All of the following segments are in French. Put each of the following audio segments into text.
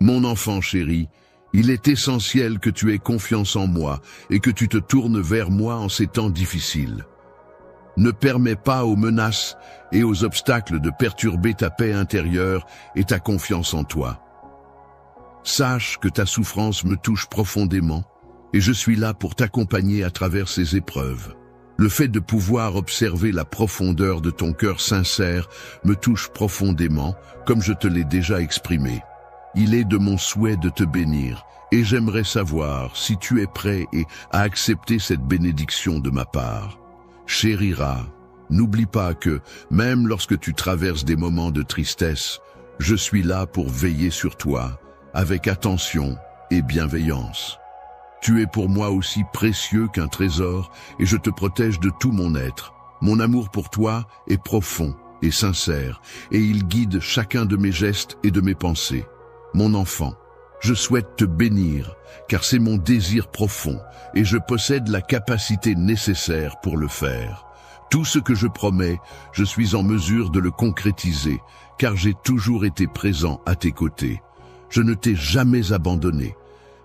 Mon enfant chéri, il est essentiel que tu aies confiance en moi et que tu te tournes vers moi en ces temps difficiles. Ne permets pas aux menaces et aux obstacles de perturber ta paix intérieure et ta confiance en toi. Sache que ta souffrance me touche profondément et je suis là pour t'accompagner à travers ces épreuves. Le fait de pouvoir observer la profondeur de ton cœur sincère me touche profondément, comme je te l'ai déjà exprimé. Il est de mon souhait de te bénir, et j'aimerais savoir si tu es prêt à accepter cette bénédiction de ma part. Chéri Ra, n'oublie pas que, même lorsque tu traverses des moments de tristesse, je suis là pour veiller sur toi, avec attention et bienveillance. Tu es pour moi aussi précieux qu'un trésor, et je te protège de tout mon être. Mon amour pour toi est profond et sincère, et il guide chacun de mes gestes et de mes pensées. Mon enfant, je souhaite te bénir, car c'est mon désir profond, et je possède la capacité nécessaire pour le faire. Tout ce que je promets, je suis en mesure de le concrétiser, car j'ai toujours été présent à tes côtés. Je ne t'ai jamais abandonné.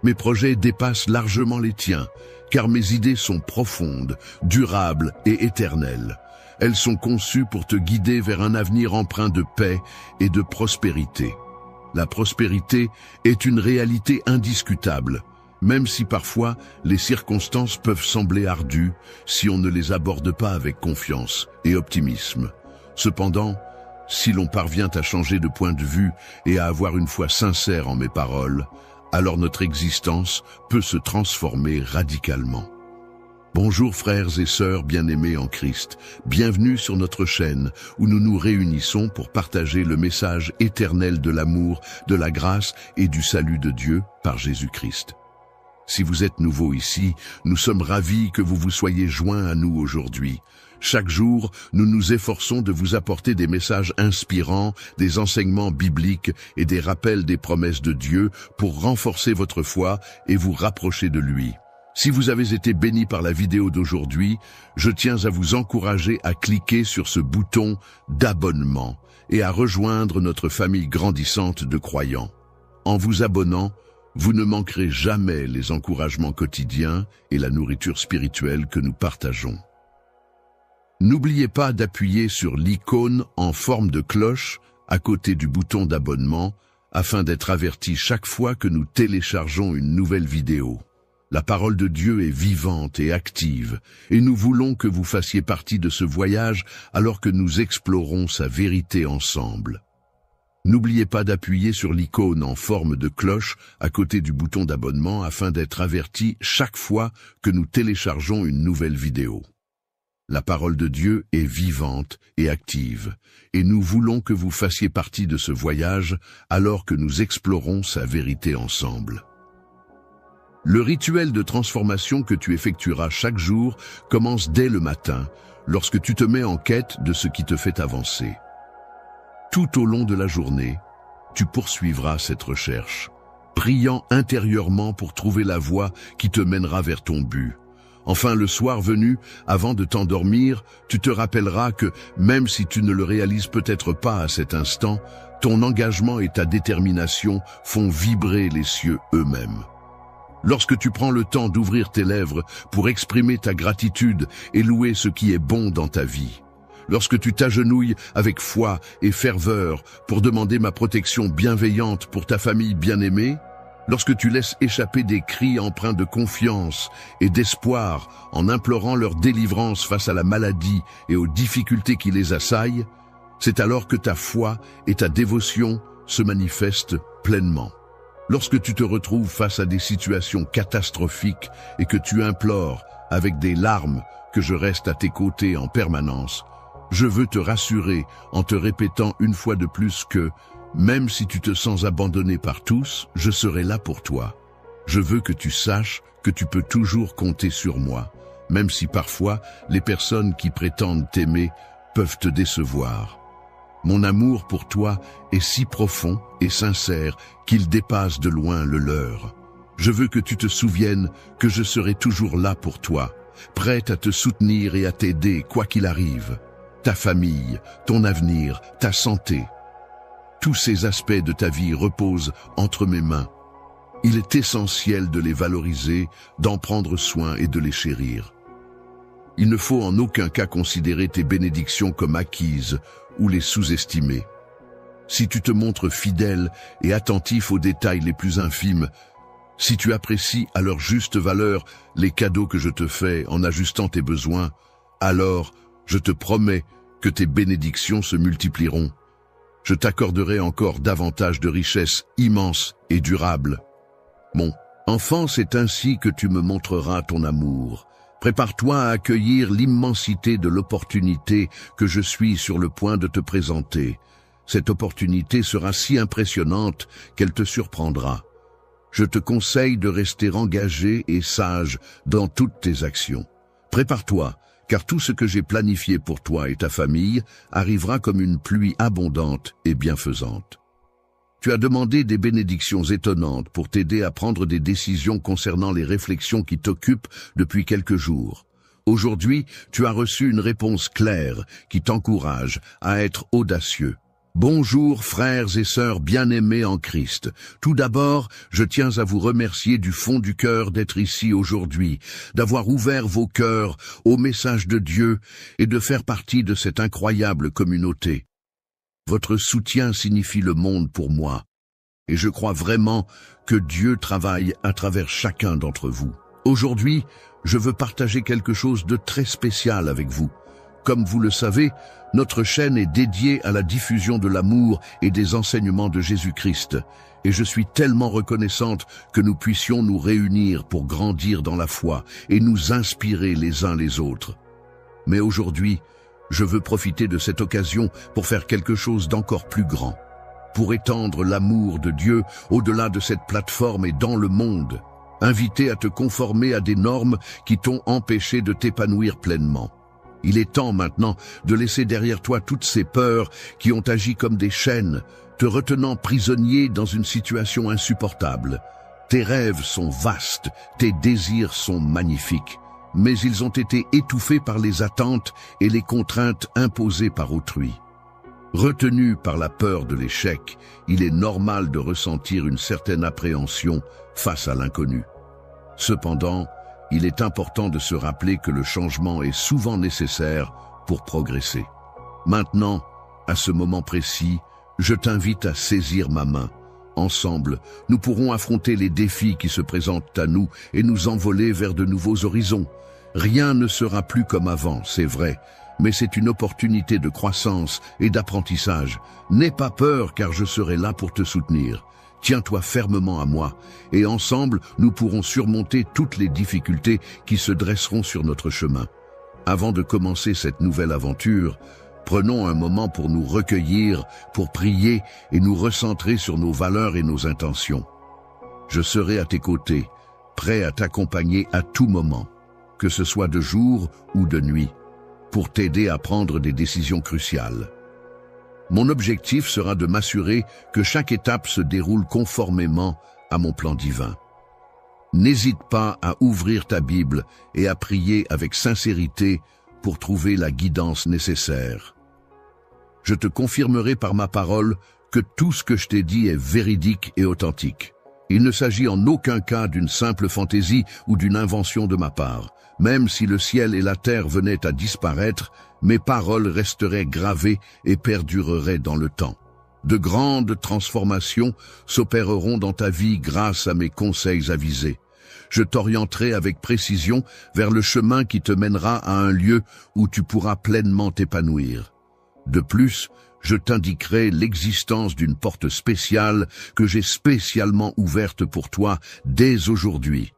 Mes projets dépassent largement les tiens, car mes idées sont profondes, durables et éternelles. Elles sont conçues pour te guider vers un avenir empreint de paix et de prospérité. La prospérité est une réalité indiscutable, même si parfois les circonstances peuvent sembler ardues si on ne les aborde pas avec confiance et optimisme. Cependant, si l'on parvient à changer de point de vue et à avoir une foi sincère en mes paroles, alors notre existence peut se transformer radicalement. Bonjour frères et sœurs bien-aimés en Christ, bienvenue sur notre chaîne où nous nous réunissons pour partager le message éternel de l'amour, de la grâce et du salut de Dieu par Jésus-Christ. Si vous êtes nouveau ici, nous sommes ravis que vous vous soyez joints à nous aujourd'hui. Chaque jour, nous nous efforçons de vous apporter des messages inspirants, des enseignements bibliques et des rappels des promesses de Dieu pour renforcer votre foi et vous rapprocher de lui. Si vous avez été béni par la vidéo d'aujourd'hui, je tiens à vous encourager à cliquer sur ce bouton d'abonnement et à rejoindre notre famille grandissante de croyants. En vous abonnant, vous ne manquerez jamais les encouragements quotidiens et la nourriture spirituelle que nous partageons. N'oubliez pas d'appuyer sur l'icône en forme de cloche à côté du bouton d'abonnement afin d'être averti chaque fois que nous téléchargeons une nouvelle vidéo. La parole de Dieu est vivante et active, et nous voulons que vous fassiez partie de ce voyage alors que nous explorons sa vérité ensemble. N'oubliez pas d'appuyer sur l'icône en forme de cloche à côté du bouton d'abonnement afin d'être averti chaque fois que nous téléchargeons une nouvelle vidéo. La parole de Dieu est vivante et active, et nous voulons que vous fassiez partie de ce voyage alors que nous explorons sa vérité ensemble. Le rituel de transformation que tu effectueras chaque jour commence dès le matin, lorsque tu te mets en quête de ce qui te fait avancer. Tout au long de la journée, tu poursuivras cette recherche, priant intérieurement pour trouver la voie qui te mènera vers ton but. Enfin, le soir venu, avant de t'endormir, tu te rappelleras que, même si tu ne le réalises peut-être pas à cet instant, ton engagement et ta détermination font vibrer les cieux eux-mêmes. Lorsque tu prends le temps d'ouvrir tes lèvres pour exprimer ta gratitude et louer ce qui est bon dans ta vie, lorsque tu t'agenouilles avec foi et ferveur pour demander ma protection bienveillante pour ta famille bien-aimée, lorsque tu laisses échapper des cris empreints de confiance et d'espoir en implorant leur délivrance face à la maladie et aux difficultés qui les assaillent, c'est alors que ta foi et ta dévotion se manifestent pleinement. Lorsque tu te retrouves face à des situations catastrophiques et que tu implores avec des larmes que je reste à tes côtés en permanence, je veux te rassurer en te répétant une fois de plus que, même si tu te sens abandonné par tous, je serai là pour toi. Je veux que tu saches que tu peux toujours compter sur moi, même si parfois les personnes qui prétendent t'aimer peuvent te décevoir. Mon amour pour toi est si profond et sincère qu'il dépasse de loin le leur. Je veux que tu te souviennes que je serai toujours là pour toi, prête à te soutenir et à t'aider quoi qu'il arrive. Ta famille, ton avenir, ta santé. tous ces aspects de ta vie reposent entre mes mains. Il est essentiel de les valoriser, d'en prendre soin et de les chérir. Il ne faut en aucun cas considérer tes bénédictions comme acquises ou les sous-estimer. Si tu te montres fidèle et attentif aux détails les plus infimes, si tu apprécies à leur juste valeur les cadeaux que je te fais en ajustant tes besoins, alors je te promets que tes bénédictions se multiplieront. Je t'accorderai encore davantage de richesses immenses et durables. Mon enfant, c'est ainsi que tu me montreras ton amour. Prépare-toi à accueillir l'immensité de l'opportunité que je suis sur le point de te présenter. Cette opportunité sera si impressionnante qu'elle te surprendra. Je te conseille de rester engagé et sage dans toutes tes actions. Prépare-toi, car tout ce que j'ai planifié pour toi et ta famille arrivera comme une pluie abondante et bienfaisante. Tu as demandé des bénédictions étonnantes pour t'aider à prendre des décisions concernant les réflexions qui t'occupent depuis quelques jours. Aujourd'hui, tu as reçu une réponse claire qui t'encourage à être audacieux. Bonjour frères et sœurs bien-aimés en Christ. Tout d'abord, je tiens à vous remercier du fond du cœur d'être ici aujourd'hui, d'avoir ouvert vos cœurs au message de Dieu et de faire partie de cette incroyable communauté. Votre soutien signifie le monde pour moi, et je crois vraiment que Dieu travaille à travers chacun d'entre vous. Aujourd'hui, je veux partager quelque chose de très spécial avec vous. Comme vous le savez, notre chaîne est dédiée à la diffusion de l'amour et des enseignements de Jésus-Christ, et je suis tellement reconnaissante que nous puissions nous réunir pour grandir dans la foi et nous inspirer les uns les autres. Mais aujourd'hui, je veux profiter de cette occasion pour faire quelque chose d'encore plus grand, pour étendre l'amour de Dieu au-delà de cette plateforme et dans le monde, inviter à te conformer à des normes qui t'ont empêché de t'épanouir pleinement. Il est temps maintenant de laisser derrière toi toutes ces peurs qui ont agi comme des chaînes, te retenant prisonnier dans une situation insupportable. Tes rêves sont vastes, tes désirs sont magnifiques, mais ils ont été étouffés par les attentes et les contraintes imposées par autrui. Retenu par la peur de l'échec, il est normal de ressentir une certaine appréhension face à l'inconnu. Cependant, il est important de se rappeler que le changement est souvent nécessaire pour progresser. Maintenant, à ce moment précis, je t'invite à saisir ma main. Ensemble, nous pourrons affronter les défis qui se présentent à nous et nous envoler vers de nouveaux horizons. Rien ne sera plus comme avant, c'est vrai, mais c'est une opportunité de croissance et d'apprentissage. N'aie pas peur car je serai là pour te soutenir. Tiens-toi fermement à moi, et ensemble, nous pourrons surmonter toutes les difficultés qui se dresseront sur notre chemin. Avant de commencer cette nouvelle aventure, prenons un moment pour nous recueillir, pour prier et nous recentrer sur nos valeurs et nos intentions. Je serai à tes côtés, prêt à t'accompagner à tout moment, que ce soit de jour ou de nuit, pour t'aider à prendre des décisions cruciales. Mon objectif sera de m'assurer que chaque étape se déroule conformément à mon plan divin. N'hésite pas à ouvrir ta Bible et à prier avec sincérité pour trouver la guidance nécessaire. Je te confirmerai par ma parole que tout ce que je t'ai dit est véridique et authentique. Il ne s'agit en aucun cas d'une simple fantaisie ou d'une invention de ma part. Même si le ciel et la terre venaient à disparaître, mes paroles resteraient gravées et perdureraient dans le temps. De grandes transformations s'opéreront dans ta vie grâce à mes conseils avisés. Je t'orienterai avec précision vers le chemin qui te mènera à un lieu où tu pourras pleinement t'épanouir. De plus, je t'indiquerai l'existence d'une porte spéciale que j'ai spécialement ouverte pour toi dès aujourd'hui.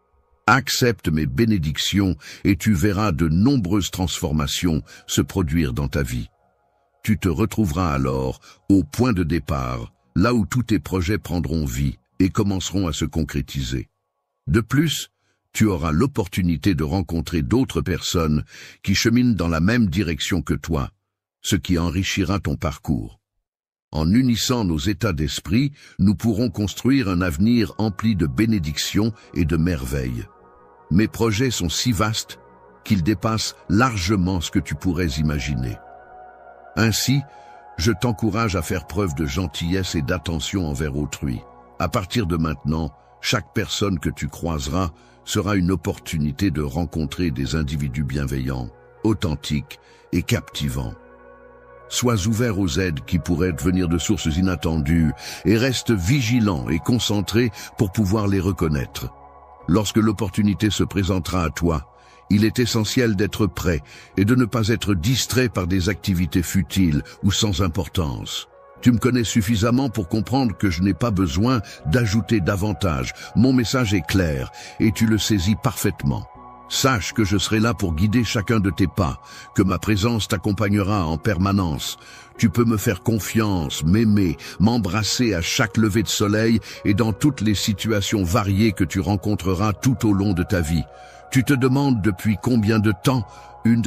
Accepte mes bénédictions et tu verras de nombreuses transformations se produire dans ta vie. Tu te retrouveras alors au point de départ, là où tous tes projets prendront vie et commenceront à se concrétiser. De plus, tu auras l'opportunité de rencontrer d'autres personnes qui cheminent dans la même direction que toi, ce qui enrichira ton parcours. En unissant nos états d'esprit, nous pourrons construire un avenir empli de bénédictions et de merveilles. Mes projets sont si vastes qu'ils dépassent largement ce que tu pourrais imaginer. Ainsi, Je t'encourage à faire preuve de gentillesse et d'attention envers autrui. À partir de maintenant, chaque personne que tu croiseras sera une opportunité de rencontrer des individus bienveillants, authentiques et captivants. Sois ouvert aux aides qui pourraient venir de sources inattendues et reste vigilant et concentré pour pouvoir les reconnaître. Lorsque l'opportunité se présentera à toi, il est essentiel d'être prêt et de ne pas être distrait par des activités futiles ou sans importance. Tu me connais suffisamment pour comprendre que je n'ai pas besoin d'ajouter davantage. Mon message est clair et tu le saisis parfaitement. Sache que je serai là pour guider chacun de tes pas, que ma présence t'accompagnera en permanence. Tu peux me faire confiance, m'aimer, m'embrasser à chaque lever de soleil et dans toutes les situations variées que tu rencontreras tout au long de ta vie. Tu te demandes depuis combien de temps, une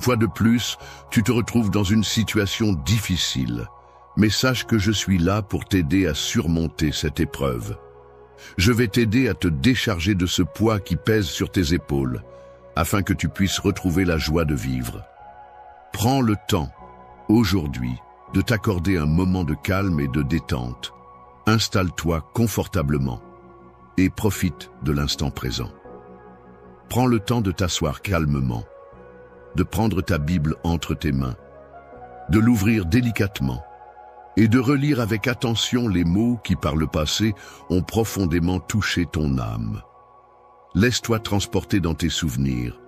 fois de plus, tu te retrouves dans une situation difficile. Mais sache que je suis là pour t'aider à surmonter cette épreuve. Je vais t'aider à te décharger de ce poids qui pèse sur tes épaules, afin que tu puisses retrouver la joie de vivre. Prends le temps, aujourd'hui, de t'accorder un moment de calme et de détente. Installe-toi confortablement et profite de l'instant présent. Prends le temps de t'asseoir calmement, de prendre ta Bible entre tes mains, de l'ouvrir délicatement et de relire avec attention les mots qui, par le passé, ont profondément touché ton âme. Laisse-toi transporter dans tes souvenirs.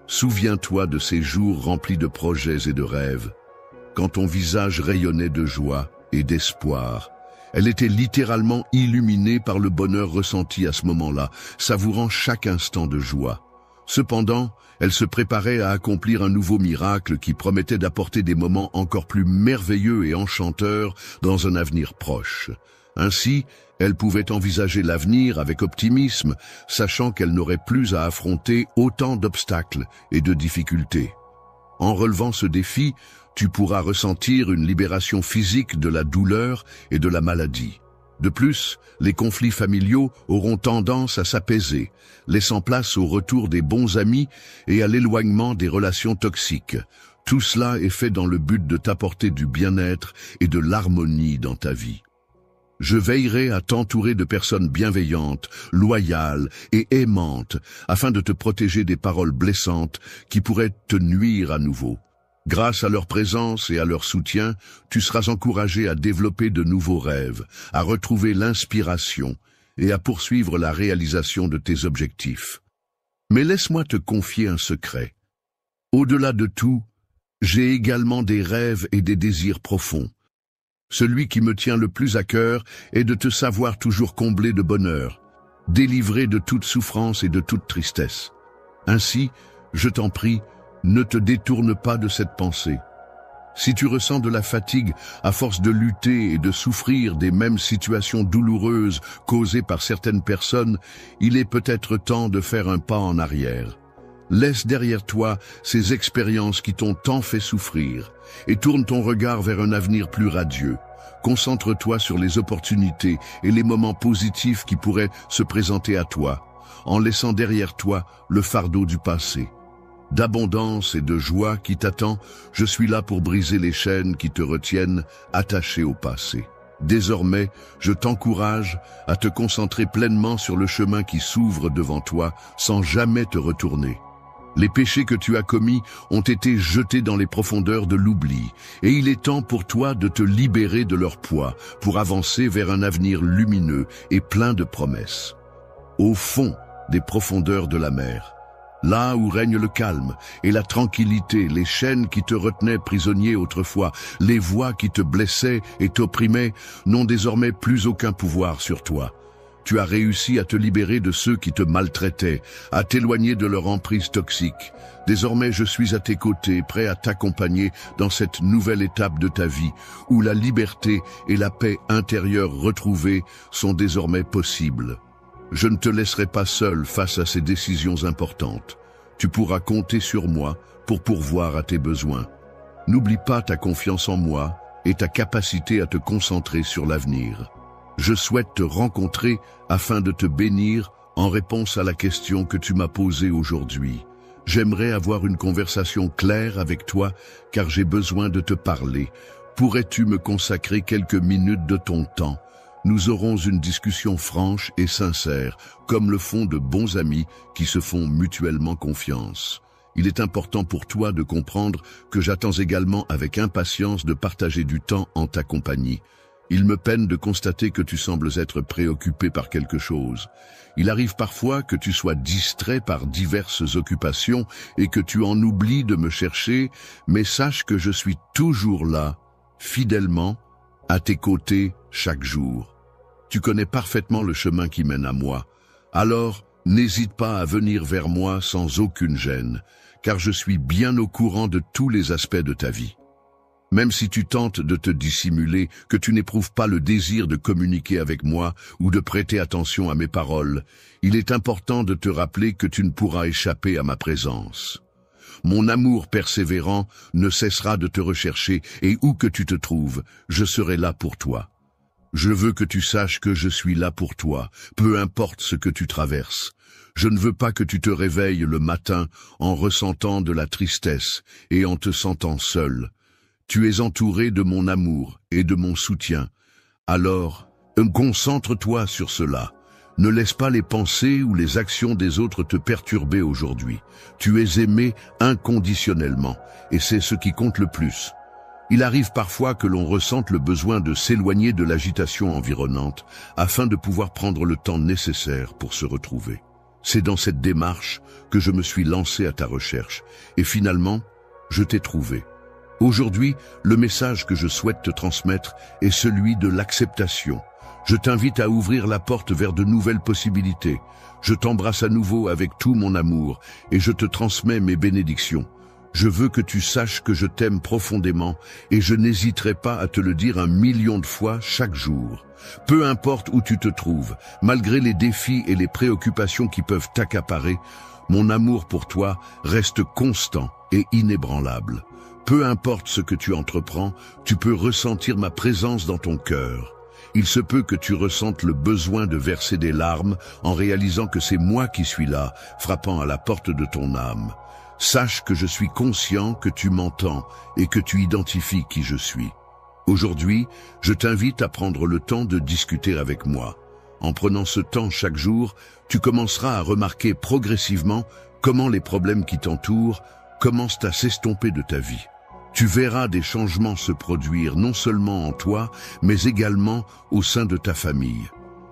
Souviens-toi de ces jours remplis de projets et de rêves, quand ton visage rayonnait de joie et d'espoir. Elle était littéralement illuminée par le bonheur ressenti à ce moment-là, savourant chaque instant de joie. Cependant, elle se préparait à accomplir un nouveau miracle qui promettait d'apporter des moments encore plus merveilleux et enchanteurs dans un avenir proche. Ainsi, elle pouvait envisager l'avenir avec optimisme, sachant qu'elle n'aurait plus à affronter autant d'obstacles et de difficultés. En relevant ce défi, tu pourras ressentir une libération physique de la douleur et de la maladie. De plus, les conflits familiaux auront tendance à s'apaiser, laissant place au retour des bons amis et à l'éloignement des relations toxiques. Tout cela est fait dans le but de t'apporter du bien-être et de l'harmonie dans ta vie. Je veillerai à t'entourer de personnes bienveillantes, loyales et aimantes, afin de te protéger des paroles blessantes qui pourraient te nuire à nouveau. Grâce à leur présence et à leur soutien, tu seras encouragé à développer de nouveaux rêves, à retrouver l'inspiration et à poursuivre la réalisation de tes objectifs. Mais laisse-moi te confier un secret. Au-delà de tout, j'ai également des rêves et des désirs profonds. Celui qui me tient le plus à cœur est de te savoir toujours comblé de bonheur, délivré de toute souffrance et de toute tristesse. Ainsi, je t'en prie, ne te détourne pas de cette pensée. Si tu ressens de la fatigue à force de lutter et de souffrir des mêmes situations douloureuses causées par certaines personnes, il est peut-être temps de faire un pas en arrière. Laisse derrière toi ces expériences qui t'ont tant fait souffrir et tourne ton regard vers un avenir plus radieux. Concentre-toi sur les opportunités et les moments positifs qui pourraient se présenter à toi, en laissant derrière toi le fardeau du passé. D'abondance et de joie qui t'attend, je suis là pour briser les chaînes qui te retiennent attachées au passé. Désormais, je t'encourage à te concentrer pleinement sur le chemin qui s'ouvre devant toi sans jamais te retourner. Les péchés que tu as commis ont été jetés dans les profondeurs de l'oubli, et il est temps pour toi de te libérer de leur poids pour avancer vers un avenir lumineux et plein de promesses. Au fond des profondeurs de la mer, là où règne le calme et la tranquillité, les chaînes qui te retenaient prisonnier autrefois, les voix qui te blessaient et t'opprimaient, n'ont désormais plus aucun pouvoir sur toi. Tu as réussi à te libérer de ceux qui te maltraitaient, à t'éloigner de leur emprise toxique. Désormais, je suis à tes côtés, prêt à t'accompagner dans cette nouvelle étape de ta vie, où la liberté et la paix intérieure retrouvées sont désormais possibles. Je ne te laisserai pas seul face à ces décisions importantes. Tu pourras compter sur moi pour pourvoir à tes besoins. N'oublie pas ta confiance en moi et ta capacité à te concentrer sur l'avenir. Je souhaite te rencontrer afin de te bénir en réponse à la question que tu m'as posée aujourd'hui. J'aimerais avoir une conversation claire avec toi car j'ai besoin de te parler pourrais-tu me consacrer quelques minutes de ton temps? Nous aurons une discussion franche et sincère, comme le font de bons amis qui se font mutuellement confiance. Il est important pour toi de comprendre que j'attends également avec impatience de partager du temps en ta compagnie. Il me peine de constater que tu sembles être préoccupé par quelque chose. Il arrive parfois que tu sois distrait par diverses occupations et que tu en oublies de me chercher, mais sache que je suis toujours là, fidèlement, à tes côtés chaque jour. Tu connais parfaitement le chemin qui mène à moi. Alors, n'hésite pas à venir vers moi sans aucune gêne, car je suis bien au courant de tous les aspects de ta vie. Même si tu tentes de te dissimuler, que tu n'éprouves pas le désir de communiquer avec moi ou de prêter attention à mes paroles, il est important de te rappeler que tu ne pourras échapper à ma présence. Mon amour persévérant ne cessera de te rechercher et où que tu te trouves, je serai là pour toi. Je veux que tu saches que je suis là pour toi, peu importe ce que tu traverses. Je ne veux pas que tu te réveilles le matin en ressentant de la tristesse et en te sentant seul. Tu es entouré de mon amour et de mon soutien. Alors, concentre-toi sur cela. Ne laisse pas les pensées ou les actions des autres te perturber aujourd'hui. Tu es aimé inconditionnellement, et c'est ce qui compte le plus. Il arrive parfois que l'on ressente le besoin de s'éloigner de l'agitation environnante afin de pouvoir prendre le temps nécessaire pour se retrouver. C'est dans cette démarche que je me suis lancé à ta recherche, et finalement, je t'ai trouvé. Aujourd'hui, le message que je souhaite te transmettre est celui de l'acceptation. Je t'invite à ouvrir la porte vers de nouvelles possibilités. Je t'embrasse à nouveau avec tout mon amour et je te transmets mes bénédictions. Je veux que tu saches que je t'aime profondément et je n'hésiterai pas à te le dire 1 million de fois chaque jour. Peu importe où tu te trouves, malgré les défis et les préoccupations qui peuvent t'accaparer, mon amour pour toi reste constant et inébranlable. Peu importe ce que tu entreprends, tu peux ressentir ma présence dans ton cœur. Il se peut que tu ressentes le besoin de verser des larmes en réalisant que c'est moi qui suis là, frappant à la porte de ton âme. Sache que je suis conscient que tu m'entends et que tu identifies qui je suis. Aujourd'hui, je t'invite à prendre le temps de discuter avec moi. En prenant ce temps chaque jour, tu commenceras à remarquer progressivement comment les problèmes qui t'entourent commencent à s'estomper de ta vie. Tu verras des changements se produire non seulement en toi, mais également au sein de ta famille.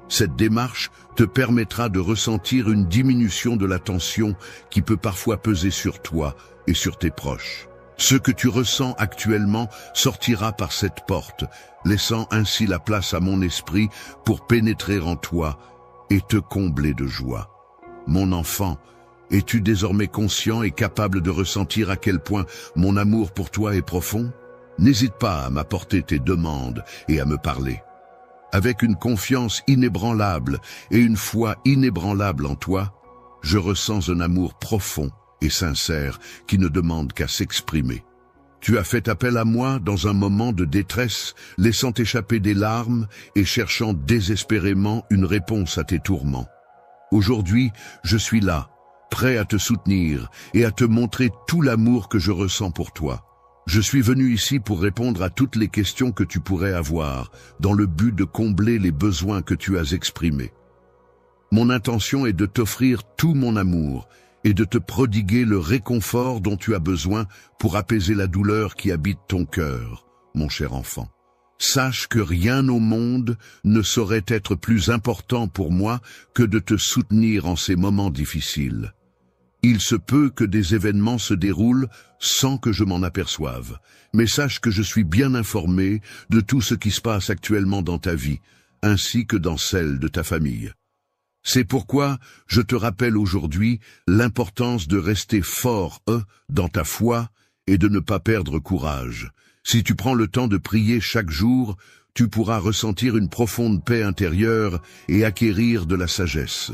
Cette démarche te permettra de ressentir une diminution de la tension qui peut parfois peser sur toi et sur tes proches. Ce que tu ressens actuellement sortira par cette porte, laissant ainsi la place à mon esprit pour pénétrer en toi et te combler de joie. Mon enfant, es-tu désormais conscient et capable de ressentir à quel point mon amour pour toi est profond? N'hésite pas à m'apporter tes demandes et à me parler. Avec une confiance inébranlable et une foi inébranlable en toi, je ressens un amour profond et sincère qui ne demande qu'à s'exprimer. Tu as fait appel à moi dans un moment de détresse, laissant échapper des larmes et cherchant désespérément une réponse à tes tourments. Aujourd'hui, je suis là, prêt à te soutenir et à te montrer tout l'amour que je ressens pour toi. Je suis venu ici pour répondre à toutes les questions que tu pourrais avoir, dans le but de combler les besoins que tu as exprimés. Mon intention est de t'offrir tout mon amour et de te prodiguer le réconfort dont tu as besoin pour apaiser la douleur qui habite ton cœur, mon cher enfant. Sache que rien au monde ne saurait être plus important pour moi que de te soutenir en ces moments difficiles. Il se peut que des événements se déroulent sans que je m'en aperçoive, mais sache que je suis bien informé de tout ce qui se passe actuellement dans ta vie, ainsi que dans celle de ta famille. C'est pourquoi je te rappelle aujourd'hui l'importance de rester fort dans ta foi et de ne pas perdre courage. Si tu prends le temps de prier chaque jour, tu pourras ressentir une profonde paix intérieure et acquérir de la sagesse.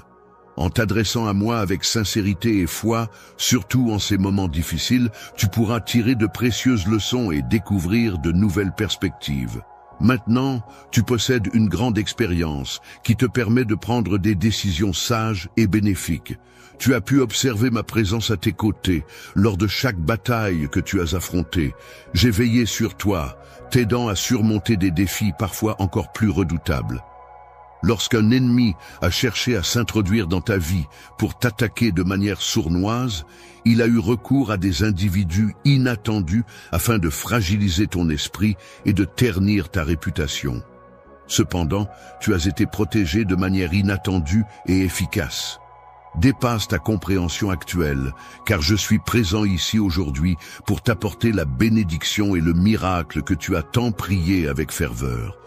En t'adressant à moi avec sincérité et foi, surtout en ces moments difficiles, tu pourras tirer de précieuses leçons et découvrir de nouvelles perspectives. Maintenant, tu possèdes une grande expérience qui te permet de prendre des décisions sages et bénéfiques. Tu as pu observer ma présence à tes côtés lors de chaque bataille que tu as affrontée. J'ai veillé sur toi, t'aidant à surmonter des défis parfois encore plus redoutables. Lorsqu'un ennemi a cherché à s'introduire dans ta vie pour t'attaquer de manière sournoise, il a eu recours à des individus inattendus afin de fragiliser ton esprit et de ternir ta réputation. Cependant, tu as été protégé de manière inattendue et efficace. Dépasse ta compréhension actuelle, car je suis présent ici aujourd'hui pour t'apporter la bénédiction et le miracle que tu as tant prié avec ferveur.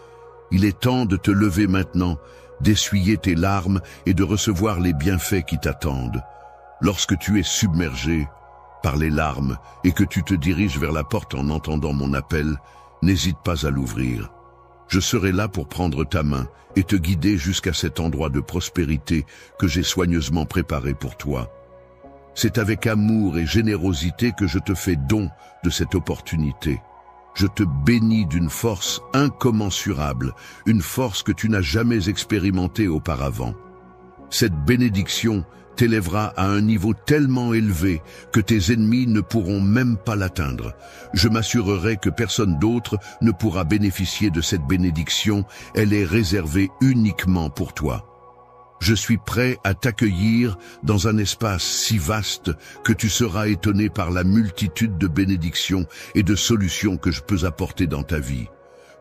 Il est temps de te lever maintenant, d'essuyer tes larmes et de recevoir les bienfaits qui t'attendent. Lorsque tu es submergé par les larmes et que tu te diriges vers la porte en entendant mon appel, n'hésite pas à l'ouvrir. Je serai là pour prendre ta main et te guider jusqu'à cet endroit de prospérité que j'ai soigneusement préparé pour toi. C'est avec amour et générosité que je te fais don de cette opportunité. Je te bénis d'une force incommensurable, une force que tu n'as jamais expérimentée auparavant. Cette bénédiction t'élèvera à un niveau tellement élevé que tes ennemis ne pourront même pas l'atteindre. Je m'assurerai que personne d'autre ne pourra bénéficier de cette bénédiction, elle est réservée uniquement pour toi. Je suis prêt à t'accueillir dans un espace si vaste que tu seras étonné par la multitude de bénédictions et de solutions que je peux apporter dans ta vie.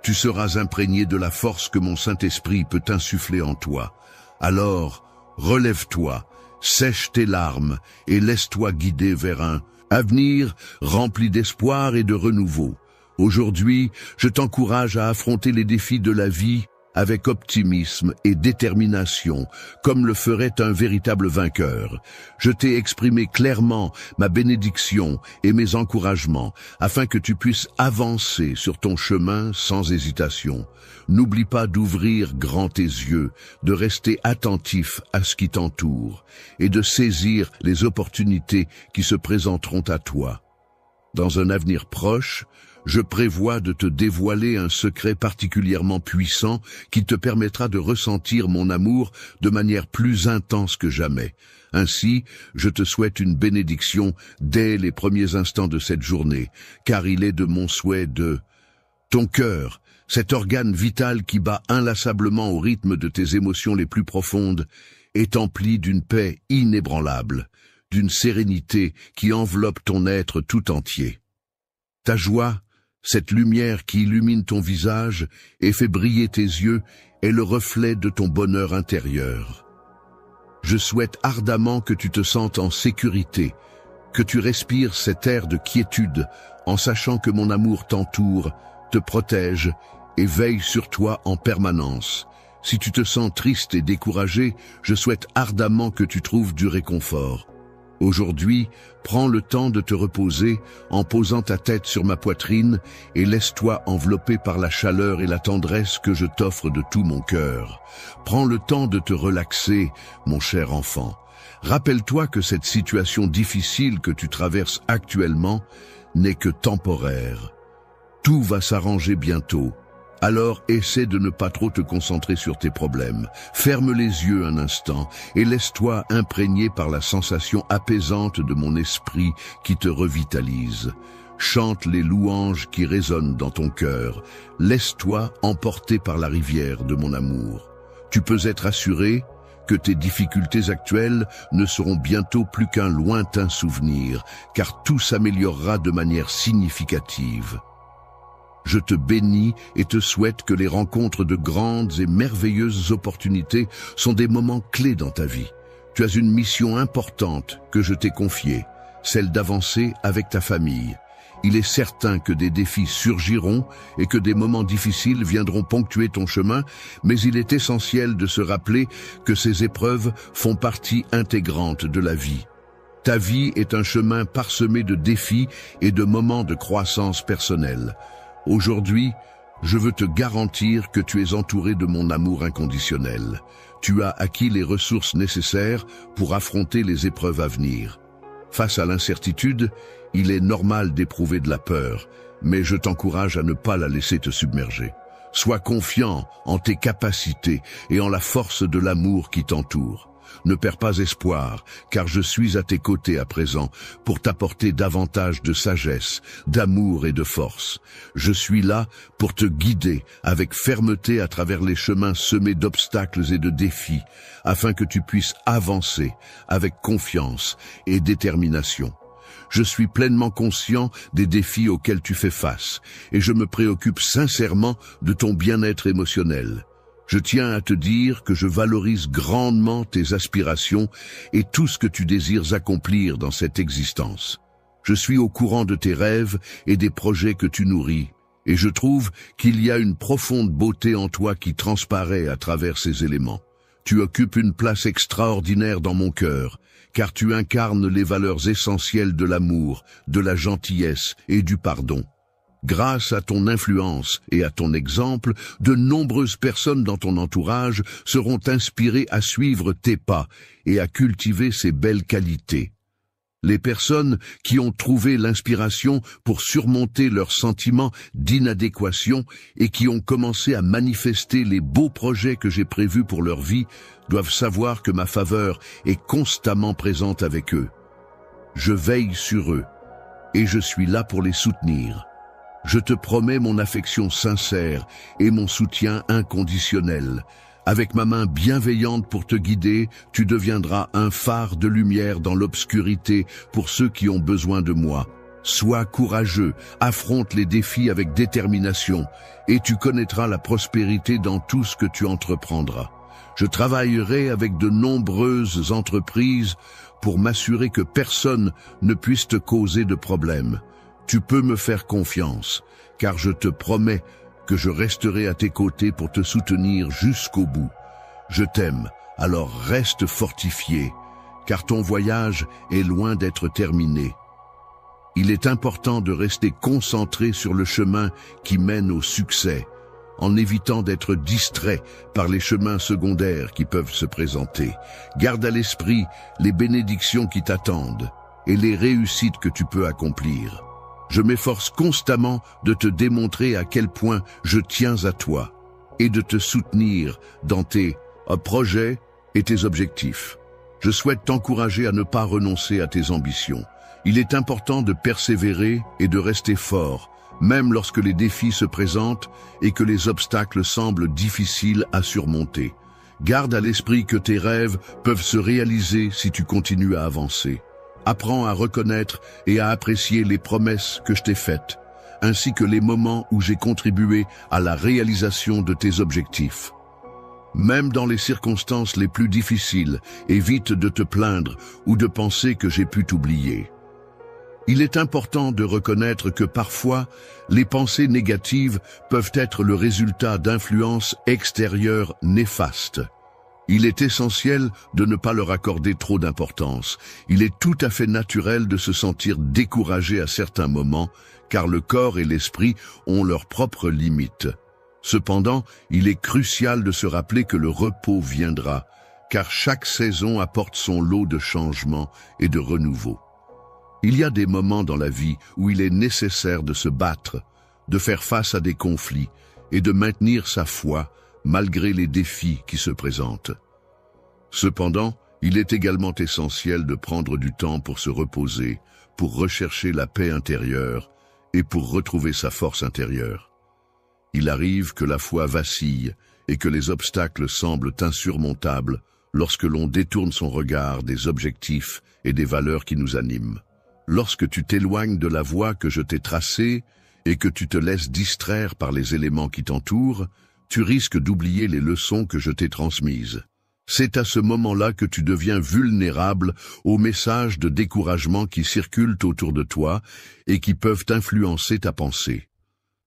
Tu seras imprégné de la force que mon Saint-Esprit peut insuffler en toi. Alors, relève-toi, sèche tes larmes et laisse-toi guider vers un avenir rempli d'espoir et de renouveau. Aujourd'hui, je t'encourage à affronter les défis de la vie avec optimisme et détermination, comme le ferait un véritable vainqueur. Je t'ai exprimé clairement ma bénédiction et mes encouragements, afin que tu puisses avancer sur ton chemin sans hésitation. N'oublie pas d'ouvrir grand tes yeux, de rester attentif à ce qui t'entoure, et de saisir les opportunités qui se présenteront à toi. Dans un avenir proche, je prévois de te dévoiler un secret particulièrement puissant qui te permettra de ressentir mon amour de manière plus intense que jamais. Ainsi, je te souhaite une bénédiction dès les premiers instants de cette journée, car il est de mon souhait de ton cœur, cet organe vital qui bat inlassablement au rythme de tes émotions les plus profondes, est empli d'une paix inébranlable, d'une sérénité qui enveloppe ton être tout entier. Ta joie, cette lumière qui illumine ton visage et fait briller tes yeux, est le reflet de ton bonheur intérieur. Je souhaite ardemment que tu te sentes en sécurité, que tu respires cet air de quiétude en sachant que mon amour t'entoure, te protège et veille sur toi en permanence. Si tu te sens triste et découragé, je souhaite ardemment que tu trouves du réconfort. Aujourd'hui, prends le temps de te reposer en posant ta tête sur ma poitrine et laisse-toi envelopper par la chaleur et la tendresse que je t'offre de tout mon cœur. Prends le temps de te relaxer, mon cher enfant. Rappelle-toi que cette situation difficile que tu traverses actuellement n'est que temporaire. Tout va s'arranger bientôt. Alors essaie de ne pas trop te concentrer sur tes problèmes. Ferme les yeux un instant et laisse-toi imprégner par la sensation apaisante de mon esprit qui te revitalise. Chante les louanges qui résonnent dans ton cœur. Laisse-toi emporter par la rivière de mon amour. Tu peux être assuré que tes difficultés actuelles ne seront bientôt plus qu'un lointain souvenir, car tout s'améliorera de manière significative. Je te bénis et te souhaite que les rencontres de grandes et merveilleuses opportunités sont des moments clés dans ta vie. Tu as une mission importante que je t'ai confiée, celle d'avancer avec ta famille. Il est certain que des défis surgiront et que des moments difficiles viendront ponctuer ton chemin, mais il est essentiel de se rappeler que ces épreuves font partie intégrante de la vie. Ta vie est un chemin parsemé de défis et de moments de croissance personnelle. Aujourd'hui, je veux te garantir que tu es entouré de mon amour inconditionnel. Tu as acquis les ressources nécessaires pour affronter les épreuves à venir. Face à l'incertitude, il est normal d'éprouver de la peur, mais je t'encourage à ne pas la laisser te submerger. Sois confiant en tes capacités et en la force de l'amour qui t'entoure. Ne perds pas espoir, car je suis à tes côtés à présent pour t'apporter davantage de sagesse, d'amour et de force. Je suis là pour te guider avec fermeté à travers les chemins semés d'obstacles et de défis, afin que tu puisses avancer avec confiance et détermination. Je suis pleinement conscient des défis auxquels tu fais face, et je me préoccupe sincèrement de ton bien-être émotionnel. Je tiens à te dire que je valorise grandement tes aspirations et tout ce que tu désires accomplir dans cette existence. Je suis au courant de tes rêves et des projets que tu nourris, et je trouve qu'il y a une profonde beauté en toi qui transparaît à travers ces éléments. Tu occupes une place extraordinaire dans mon cœur, car tu incarnes les valeurs essentielles de l'amour, de la gentillesse et du pardon. Grâce à ton influence et à ton exemple, de nombreuses personnes dans ton entourage seront inspirées à suivre tes pas et à cultiver ces belles qualités. Les personnes qui ont trouvé l'inspiration pour surmonter leurs sentiments d'inadéquation et qui ont commencé à manifester les beaux projets que j'ai prévus pour leur vie doivent savoir que ma faveur est constamment présente avec eux. Je veille sur eux et je suis là pour les soutenir. Je te promets mon affection sincère et mon soutien inconditionnel. Avec ma main bienveillante pour te guider, tu deviendras un phare de lumière dans l'obscurité pour ceux qui ont besoin de moi. Sois courageux, affronte les défis avec détermination, et tu connaîtras la prospérité dans tout ce que tu entreprendras. Je travaillerai avec de nombreuses entreprises pour m'assurer que personne ne puisse te causer de problèmes. Tu peux me faire confiance, car je te promets que je resterai à tes côtés pour te soutenir jusqu'au bout. Je t'aime, alors reste fortifié, car ton voyage est loin d'être terminé. Il est important de rester concentré sur le chemin qui mène au succès, en évitant d'être distrait par les chemins secondaires qui peuvent se présenter. Garde à l'esprit les bénédictions qui t'attendent et les réussites que tu peux accomplir. Je m'efforce constamment de te démontrer à quel point je tiens à toi et de te soutenir dans tes projets et tes objectifs. Je souhaite t'encourager à ne pas renoncer à tes ambitions. Il est important de persévérer et de rester fort, même lorsque les défis se présentent et que les obstacles semblent difficiles à surmonter. Garde à l'esprit que tes rêves peuvent se réaliser si tu continues à avancer. Apprends à reconnaître et à apprécier les promesses que je t'ai faites, ainsi que les moments où j'ai contribué à la réalisation de tes objectifs. Même dans les circonstances les plus difficiles, évite de te plaindre ou de penser que j'ai pu t'oublier. Il est important de reconnaître que parfois, les pensées négatives peuvent être le résultat d'influences extérieures néfastes. Il est essentiel de ne pas leur accorder trop d'importance. Il est tout à fait naturel de se sentir découragé à certains moments, car le corps et l'esprit ont leurs propres limites. Cependant, il est crucial de se rappeler que le repos viendra, car chaque saison apporte son lot de changements et de renouveau. Il y a des moments dans la vie où il est nécessaire de se battre, de faire face à des conflits et de maintenir sa foi malgré les défis qui se présentent. Cependant, il est également essentiel de prendre du temps pour se reposer, pour rechercher la paix intérieure et pour retrouver sa force intérieure. Il arrive que la foi vacille et que les obstacles semblent insurmontables lorsque l'on détourne son regard des objectifs et des valeurs qui nous animent. Lorsque tu t'éloignes de la voie que je t'ai tracée et que tu te laisses distraire par les éléments qui t'entourent, tu risques d'oublier les leçons que je t'ai transmises. C'est à ce moment-là que tu deviens vulnérable aux messages de découragement qui circulent autour de toi et qui peuvent influencer ta pensée.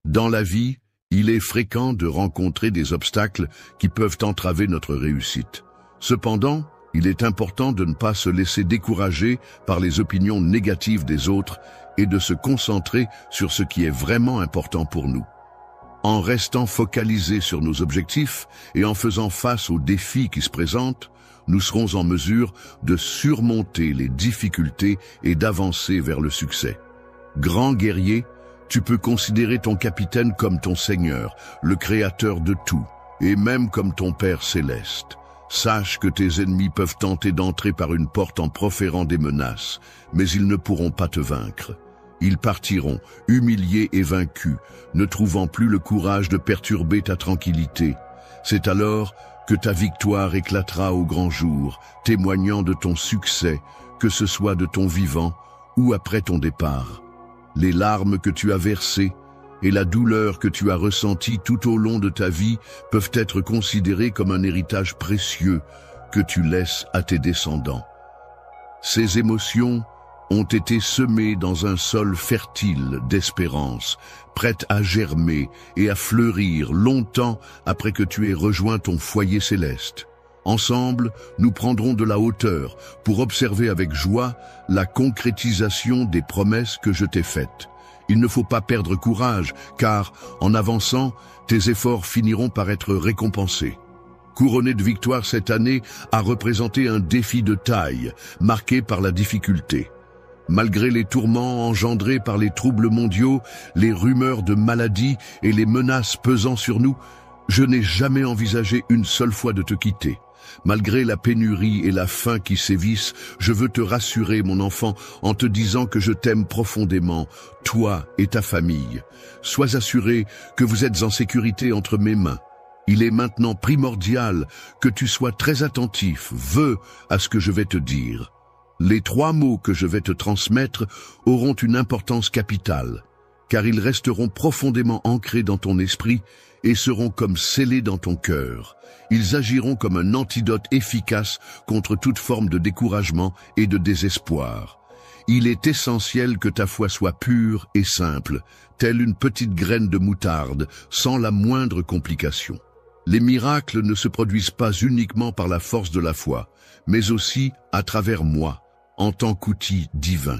Dans la vie, il est fréquent de rencontrer des obstacles qui peuvent entraver notre réussite. Cependant, il est important de ne pas se laisser décourager par les opinions négatives des autres et de se concentrer sur ce qui est vraiment important pour nous. En restant focalisés sur nos objectifs et en faisant face aux défis qui se présentent, nous serons en mesure de surmonter les difficultés et d'avancer vers le succès. Grand guerrier, Tu peux considérer ton capitaine comme ton Seigneur, le Créateur de tout, et même comme ton Père céleste. Sache que tes ennemis peuvent tenter d'entrer par une porte en proférant des menaces, mais ils ne pourront pas te vaincre. Ils partiront, humiliés et vaincus, ne trouvant plus le courage de perturber ta tranquillité. C'est alors que ta victoire éclatera au grand jour, témoignant de ton succès, que ce soit de ton vivant ou après ton départ. Les larmes que tu as versées et la douleur que tu as ressentie tout au long de ta vie peuvent être considérées comme un héritage précieux que tu laisses à tes descendants. Ces émotions ont été semées dans un sol fertile d'espérance, prête à germer et à fleurir longtemps après que tu aies rejoint ton foyer céleste. Ensemble, nous prendrons de la hauteur pour observer avec joie la concrétisation des promesses que je t'ai faites. Il ne faut pas perdre courage, car, en avançant, tes efforts finiront par être récompensés. Couronner de victoire cette année a représenté un défi de taille, marqué par la difficulté. Malgré les tourments engendrés par les troubles mondiaux, les rumeurs de maladies et les menaces pesant sur nous, je n'ai jamais envisagé une seule fois de te quitter. Malgré la pénurie et la faim qui sévissent, je veux te rassurer, mon enfant, en te disant que je t'aime profondément, toi et ta famille. Sois assuré que vous êtes en sécurité entre mes mains. Il est maintenant primordial que tu sois très attentif, à ce que je vais te dire. Les 3 mots que je vais te transmettre auront une importance capitale, car ils resteront profondément ancrés dans ton esprit et seront comme scellés dans ton cœur. Ils agiront comme un antidote efficace contre toute forme de découragement et de désespoir. Il est essentiel que ta foi soit pure et simple, telle une petite graine de moutarde, sans la moindre complication. Les miracles ne se produisent pas uniquement par la force de la foi, mais aussi à travers moi, en tant qu'outil divin.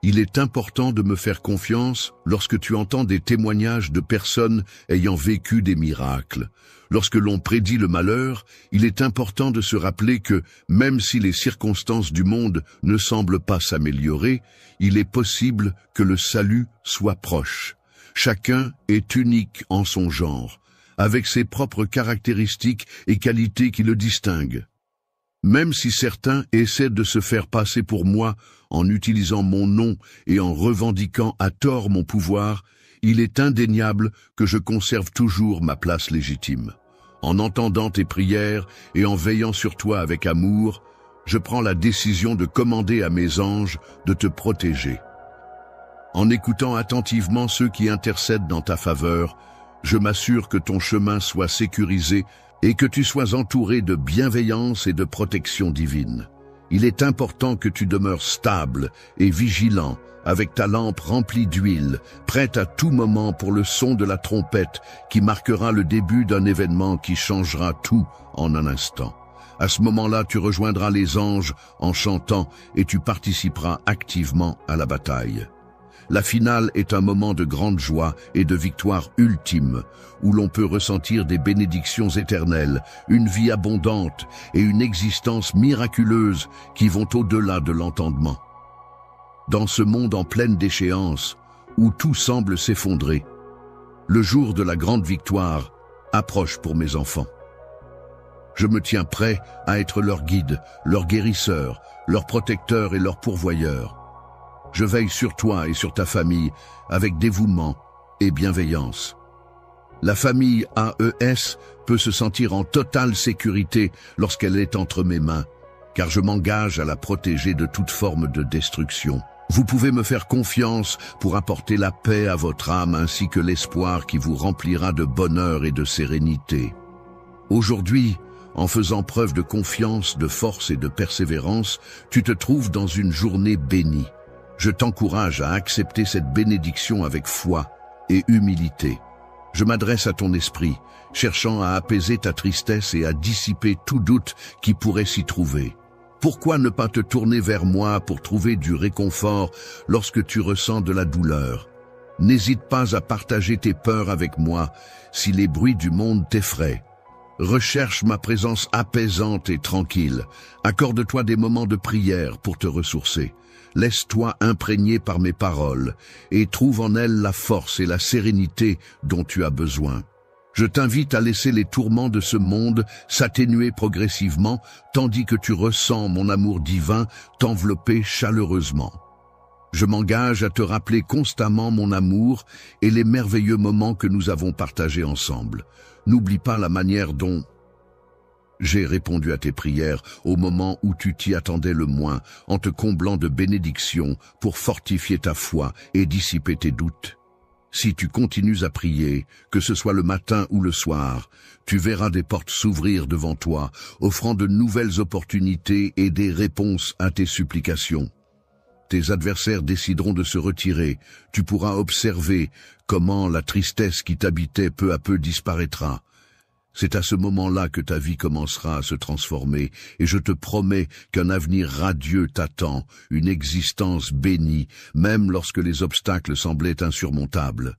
Il est important de me faire confiance lorsque tu entends des témoignages de personnes ayant vécu des miracles. Lorsque l'on prédit le malheur, il est important de se rappeler que, même si les circonstances du monde ne semblent pas s'améliorer, il est possible que le salut soit proche. Chacun est unique en son genre, avec ses propres caractéristiques et qualités qui le distinguent. Même si certains essaient de se faire passer pour moi en utilisant mon nom et en revendiquant à tort mon pouvoir, il est indéniable que je conserve toujours ma place légitime. En entendant tes prières et en veillant sur toi avec amour, je prends la décision de commander à mes anges de te protéger. En écoutant attentivement ceux qui intercèdent dans ta faveur, je m'assure que ton chemin soit sécurisé et que tu sois entouré de bienveillance et de protection divine. Il est important que tu demeures stable et vigilant, avec ta lampe remplie d'huile, prête à tout moment pour le son de la trompette qui marquera le début d'un événement qui changera tout en un instant. À ce moment-là, tu rejoindras les anges en chantant et tu participeras activement à la bataille. La finale est un moment de grande joie et de victoire ultime, où l'on peut ressentir des bénédictions éternelles, une vie abondante et une existence miraculeuse qui vont au-delà de l'entendement. Dans ce monde en pleine déchéance, où tout semble s'effondrer, le jour de la grande victoire approche pour mes enfants. Je me tiens prêt à être leur guide, leur guérisseur, leur protecteur et leur pourvoyeur. Je veille sur toi et sur ta famille avec dévouement et bienveillance. La famille AES peut se sentir en totale sécurité lorsqu'elle est entre mes mains, car je m'engage à la protéger de toute forme de destruction. Vous pouvez me faire confiance pour apporter la paix à votre âme ainsi que l'espoir qui vous remplira de bonheur et de sérénité. Aujourd'hui, en faisant preuve de confiance, de force et de persévérance, tu te trouves dans une journée bénie. Je t'encourage à accepter cette bénédiction avec foi et humilité. Je m'adresse à ton esprit, cherchant à apaiser ta tristesse et à dissiper tout doute qui pourrait s'y trouver. Pourquoi ne pas te tourner vers moi pour trouver du réconfort lorsque tu ressens de la douleur? N'hésite pas à partager tes peurs avec moi si les bruits du monde t'effraient. Recherche ma présence apaisante et tranquille. Accorde-toi des moments de prière pour te ressourcer. laisse-toi imprégner par mes paroles et trouve en elles la force et la sérénité dont tu as besoin. Je t'invite à laisser les tourments de ce monde s'atténuer progressivement, tandis que tu ressens mon amour divin t'envelopper chaleureusement. Je m'engage à te rappeler constamment mon amour et les merveilleux moments que nous avons partagés ensemble. N'oublie pas la manière dont j'ai répondu à tes prières au moment où tu t'y attendais le moins, en te comblant de bénédictions pour fortifier ta foi et dissiper tes doutes. Si tu continues à prier, que ce soit le matin ou le soir, tu verras des portes s'ouvrir devant toi, offrant de nouvelles opportunités et des réponses à tes supplications. Tes adversaires décideront de se retirer. Tu pourras observer comment la tristesse qui t'habitait peu à peu disparaîtra. C'est à ce moment-là que ta vie commencera à se transformer, et je te promets qu'un avenir radieux t'attend, une existence bénie, même lorsque les obstacles semblaient insurmontables.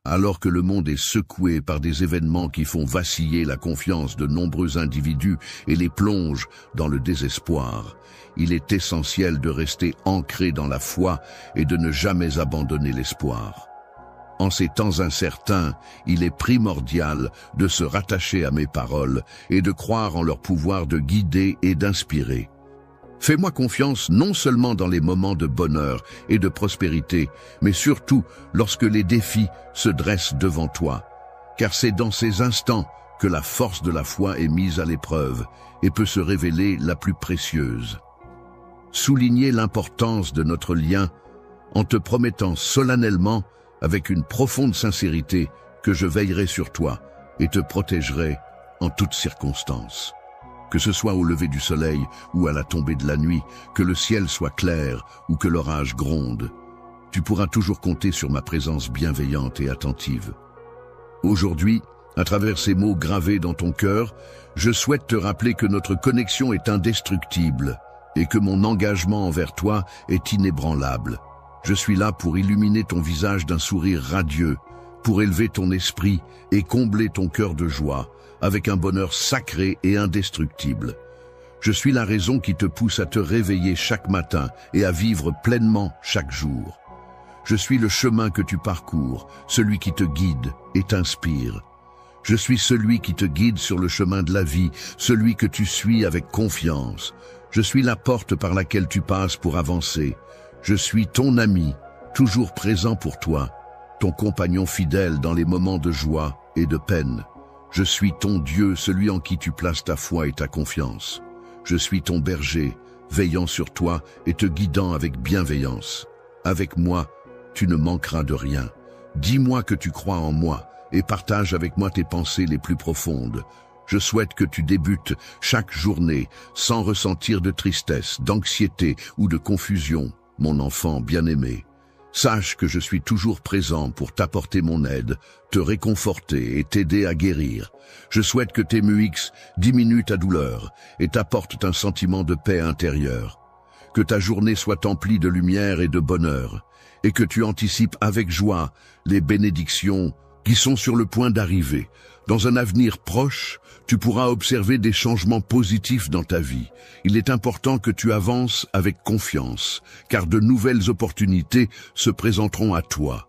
Alors que le monde est secoué par des événements qui font vaciller la confiance de nombreux individus et les plongent dans le désespoir, il est essentiel de rester ancré dans la foi et de ne jamais abandonner l'espoir. En ces temps incertains, il est primordial de se rattacher à mes paroles et de croire en leur pouvoir de guider et d'inspirer. Fais-moi confiance non seulement dans les moments de bonheur et de prospérité, mais surtout lorsque les défis se dressent devant toi. Car c'est dans ces instants que la force de la foi est mise à l'épreuve et peut se révéler la plus précieuse. Souligner l'importance de notre lien en te promettant solennellement, avec une profonde sincérité, que je veillerai sur toi et te protégerai en toutes circonstances. Que ce soit au lever du soleil ou à la tombée de la nuit, que le ciel soit clair ou que l'orage gronde, tu pourras toujours compter sur ma présence bienveillante et attentive. Aujourd'hui, à travers ces mots gravés dans ton cœur, je souhaite te rappeler que notre connexion est indestructible et que mon engagement envers toi est inébranlable. Je suis là pour illuminer ton visage d'un sourire radieux, pour élever ton esprit et combler ton cœur de joie, avec un bonheur sacré et indestructible. Je suis la raison qui te pousse à te réveiller chaque matin et à vivre pleinement chaque jour. Je suis le chemin que tu parcours, celui qui te guide et t'inspire. Je suis celui qui te guide sur le chemin de la vie, celui que tu suis avec confiance. Je suis la porte par laquelle tu passes pour avancer. Je suis ton ami, toujours présent pour toi, ton compagnon fidèle dans les moments de joie et de peine. Je suis ton Dieu, celui en qui tu places ta foi et ta confiance. Je suis ton berger, veillant sur toi et te guidant avec bienveillance. Avec moi, tu ne manqueras de rien. Dis-moi que tu crois en moi et partage avec moi tes pensées les plus profondes. Je souhaite que tu débutes chaque journée sans ressentir de tristesse, d'anxiété ou de confusion. Mon enfant bien-aimé, sache que je suis toujours présent pour t'apporter mon aide, te réconforter et t'aider à guérir. Je souhaite que tes MUX diminuent ta douleur et t'apportent un sentiment de paix intérieure. Que ta journée soit emplie de lumière et de bonheur, et que tu anticipes avec joie les bénédictions qui sont sur le point d'arriver. Dans un avenir proche, tu pourras observer des changements positifs dans ta vie. Il est important que tu avances avec confiance, car de nouvelles opportunités se présenteront à toi.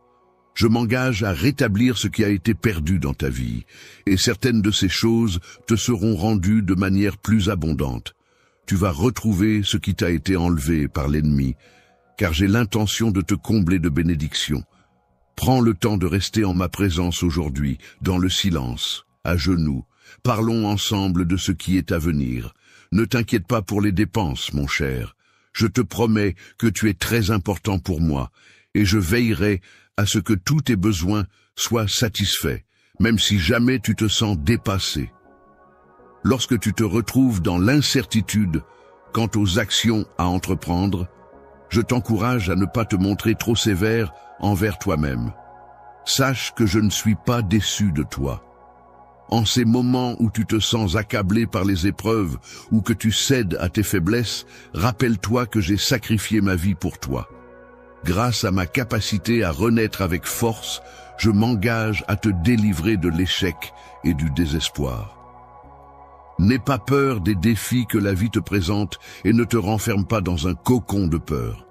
Je m'engage à rétablir ce qui a été perdu dans ta vie, et certaines de ces choses te seront rendues de manière plus abondante. Tu vas retrouver ce qui t'a été enlevé par l'ennemi, car j'ai l'intention de te combler de bénédictions. Prends le temps de rester en ma présence aujourd'hui, dans le silence, à genoux. Parlons ensemble de ce qui est à venir. Ne t'inquiète pas pour les dépenses, mon cher. Je te promets que tu es très important pour moi, et je veillerai à ce que tous tes besoins soient satisfaits, même si jamais tu te sens dépassé. Lorsque tu te retrouves dans l'incertitude quant aux actions à entreprendre, je t'encourage à ne pas te montrer trop sévère envers toi-même. Sache que je ne suis pas déçu de toi. En ces moments où tu te sens accablé par les épreuves ou que tu cèdes à tes faiblesses, rappelle-toi que j'ai sacrifié ma vie pour toi. Grâce à ma capacité à renaître avec force, je m'engage à te délivrer de l'échec et du désespoir. N'aie pas peur des défis que la vie te présente et ne te renferme pas dans un cocon de peur.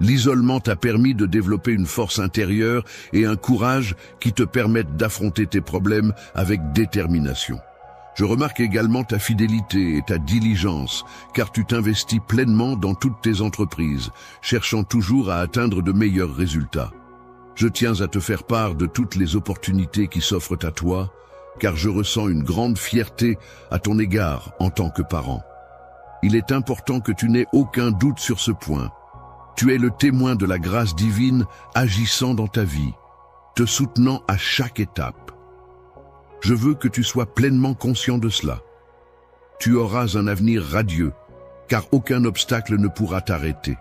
L'isolement t'a permis de développer une force intérieure et un courage qui te permettent d'affronter tes problèmes avec détermination. Je remarque également ta fidélité et ta diligence, car tu t'investis pleinement dans toutes tes entreprises, cherchant toujours à atteindre de meilleurs résultats. Je tiens à te faire part de toutes les opportunités qui s'offrent à toi, car je ressens une grande fierté à ton égard en tant que parent. Il est important que tu n'aies aucun doute sur ce point. Tu es le témoin de la grâce divine agissant dans ta vie, te soutenant à chaque étape. Je veux que tu sois pleinement conscient de cela. Tu auras un avenir radieux, car aucun obstacle ne pourra t'arrêter.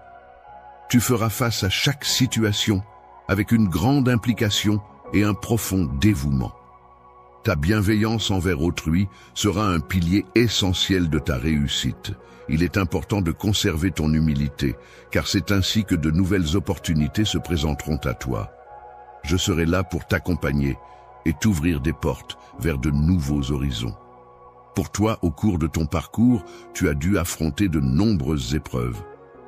Tu feras face à chaque situation avec une grande implication et un profond dévouement. Ta bienveillance envers autrui sera un pilier essentiel de ta réussite. Il est important de conserver ton humilité, car c'est ainsi que de nouvelles opportunités se présenteront à toi. Je serai là pour t'accompagner et t'ouvrir des portes vers de nouveaux horizons. Pour toi, au cours de ton parcours, tu as dû affronter de nombreuses épreuves.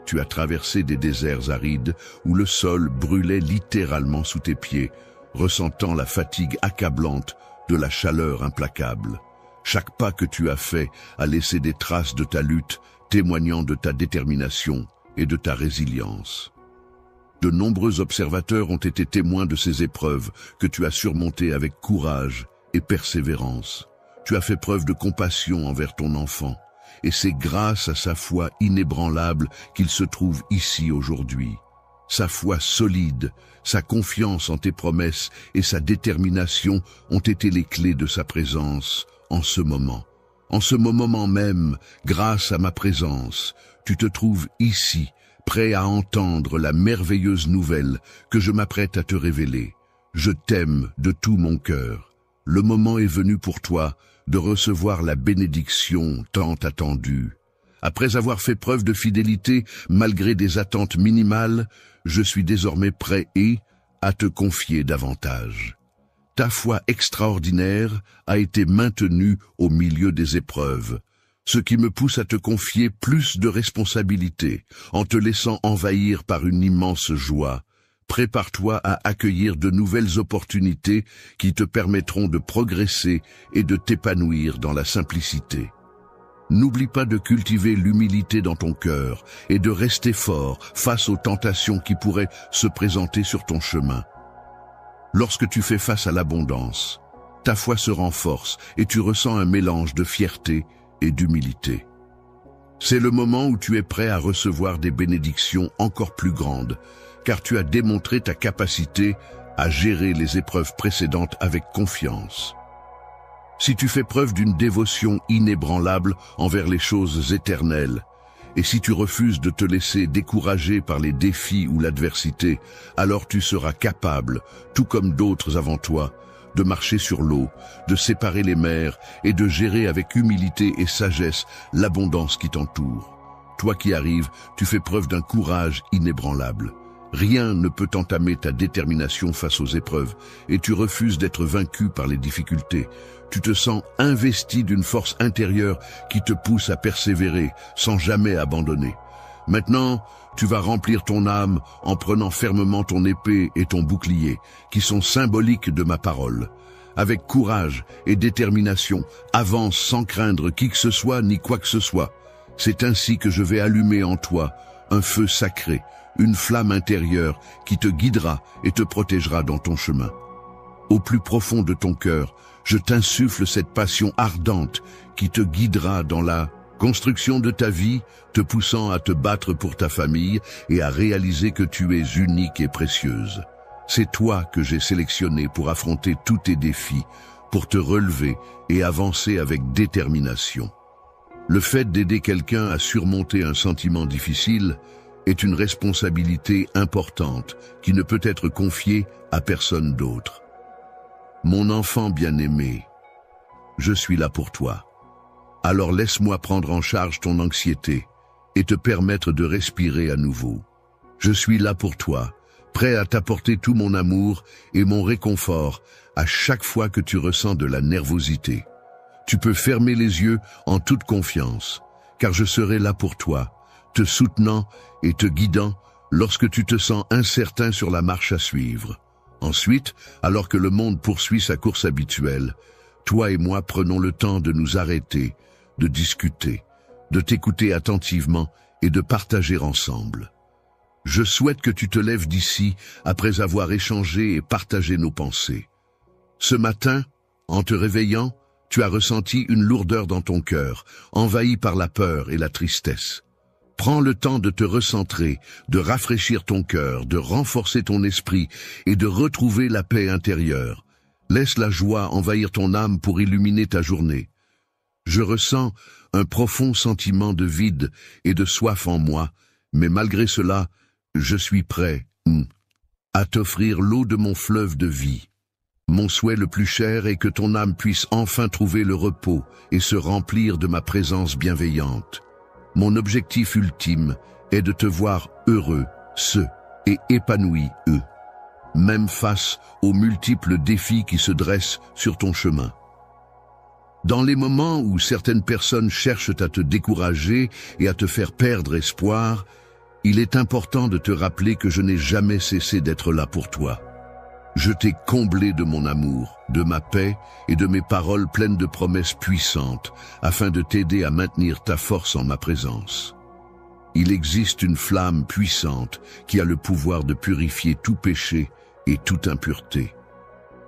Tu as traversé des déserts arides où le sol brûlait littéralement sous tes pieds, ressentant la fatigue accablante de la chaleur implacable. Chaque pas que tu as fait a laissé des traces de ta lutte, témoignant de ta détermination et de ta résilience. De nombreux observateurs ont été témoins de ces épreuves que tu as surmontées avec courage et persévérance. Tu as fait preuve de compassion envers ton enfant, et c'est grâce à sa foi inébranlable qu'il se trouve ici aujourd'hui. Sa foi solide, sa confiance en tes promesses et sa détermination ont été les clés de sa présence en ce moment. En ce moment même, grâce à ma présence, tu te trouves ici, prêt à entendre la merveilleuse nouvelle que je m'apprête à te révéler. Je t'aime de tout mon cœur. Le moment est venu pour toi de recevoir la bénédiction tant attendue. Après avoir fait preuve de fidélité malgré des attentes minimales, je suis désormais prêt à te confier davantage. Ta foi extraordinaire a été maintenue au milieu des épreuves, ce qui me pousse à te confier plus de responsabilités, en te laissant envahir par une immense joie. Prépare-toi à accueillir de nouvelles opportunités qui te permettront de progresser et de t'épanouir dans la simplicité. N'oublie pas de cultiver l'humilité dans ton cœur et de rester fort face aux tentations qui pourraient se présenter sur ton chemin. Lorsque tu fais face à l'abondance, ta foi se renforce et tu ressens un mélange de fierté et d'humilité. C'est le moment où tu es prêt à recevoir des bénédictions encore plus grandes, car tu as démontré ta capacité à gérer les épreuves précédentes avec confiance. Si tu fais preuve d'une dévotion inébranlable envers les choses éternelles, et si tu refuses de te laisser décourager par les défis ou l'adversité, alors tu seras capable, tout comme d'autres avant toi, de marcher sur l'eau, de séparer les mers et de gérer avec humilité et sagesse l'abondance qui t'entoure. Toi qui arrives, tu fais preuve d'un courage inébranlable. Rien ne peut entamer ta détermination face aux épreuves, et tu refuses d'être vaincu par les difficultés. Tu te sens investi d'une force intérieure qui te pousse à persévérer sans jamais abandonner. Maintenant, tu vas remplir ton âme en prenant fermement ton épée et ton bouclier, qui sont symboliques de ma parole. Avec courage et détermination, avance sans craindre qui que ce soit ni quoi que ce soit. C'est ainsi que je vais allumer en toi un feu sacré, une flamme intérieure qui te guidera et te protégera dans ton chemin. Au plus profond de ton cœur, je t'insuffle cette passion ardente qui te guidera dans la construction de ta vie, te poussant à te battre pour ta famille et à réaliser que tu es unique et précieuse. C'est toi que j'ai sélectionné pour affronter tous tes défis, pour te relever et avancer avec détermination. Le fait d'aider quelqu'un à surmonter un sentiment difficile est une responsabilité importante qui ne peut être confiée à personne d'autre. Mon enfant bien-aimé, je suis là pour toi. Alors laisse-moi prendre en charge ton anxiété et te permettre de respirer à nouveau. Je suis là pour toi, prêt à t'apporter tout mon amour et mon réconfort à chaque fois que tu ressens de la nervosité. Tu peux fermer les yeux en toute confiance, car je serai là pour toi, te soutenant et te guidant lorsque tu te sens incertain sur la marche à suivre. Ensuite, alors que le monde poursuit sa course habituelle, toi et moi prenons le temps de nous arrêter, de discuter, de t'écouter attentivement et de partager ensemble. Je souhaite que tu te lèves d'ici après avoir échangé et partagé nos pensées. Ce matin, en te réveillant, tu as ressenti une lourdeur dans ton cœur, envahi par la peur et la tristesse. Prends le temps de te recentrer, de rafraîchir ton cœur, de renforcer ton esprit et de retrouver la paix intérieure. Laisse la joie envahir ton âme pour illuminer ta journée. Je ressens un profond sentiment de vide et de soif en moi, mais malgré cela, je suis prêt à t'offrir l'eau de mon fleuve de vie. Mon souhait le plus cher est que ton âme puisse enfin trouver le repos et se remplir de ma présence bienveillante. Mon objectif ultime est de te voir heureux, et épanoui, même face aux multiples défis qui se dressent sur ton chemin. Dans les moments où certaines personnes cherchent à te décourager et à te faire perdre espoir, il est important de te rappeler que je n'ai jamais cessé d'être là pour toi. Je t'ai comblé de mon amour, de ma paix et de mes paroles pleines de promesses puissantes, afin de t'aider à maintenir ta force en ma présence. Il existe une flamme puissante qui a le pouvoir de purifier tout péché et toute impureté.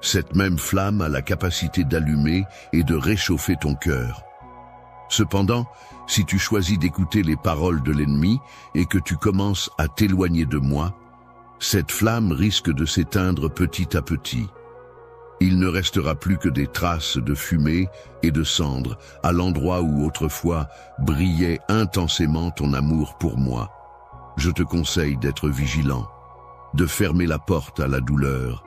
Cette même flamme a la capacité d'allumer et de réchauffer ton cœur. Cependant, si tu choisis d'écouter les paroles de l'ennemi et que tu commences à t'éloigner de moi, cette flamme risque de s'éteindre petit à petit. Il ne restera plus que des traces de fumée et de cendres à l'endroit où autrefois brillait intensément ton amour pour moi. Je te conseille d'être vigilant, de fermer la porte à la douleur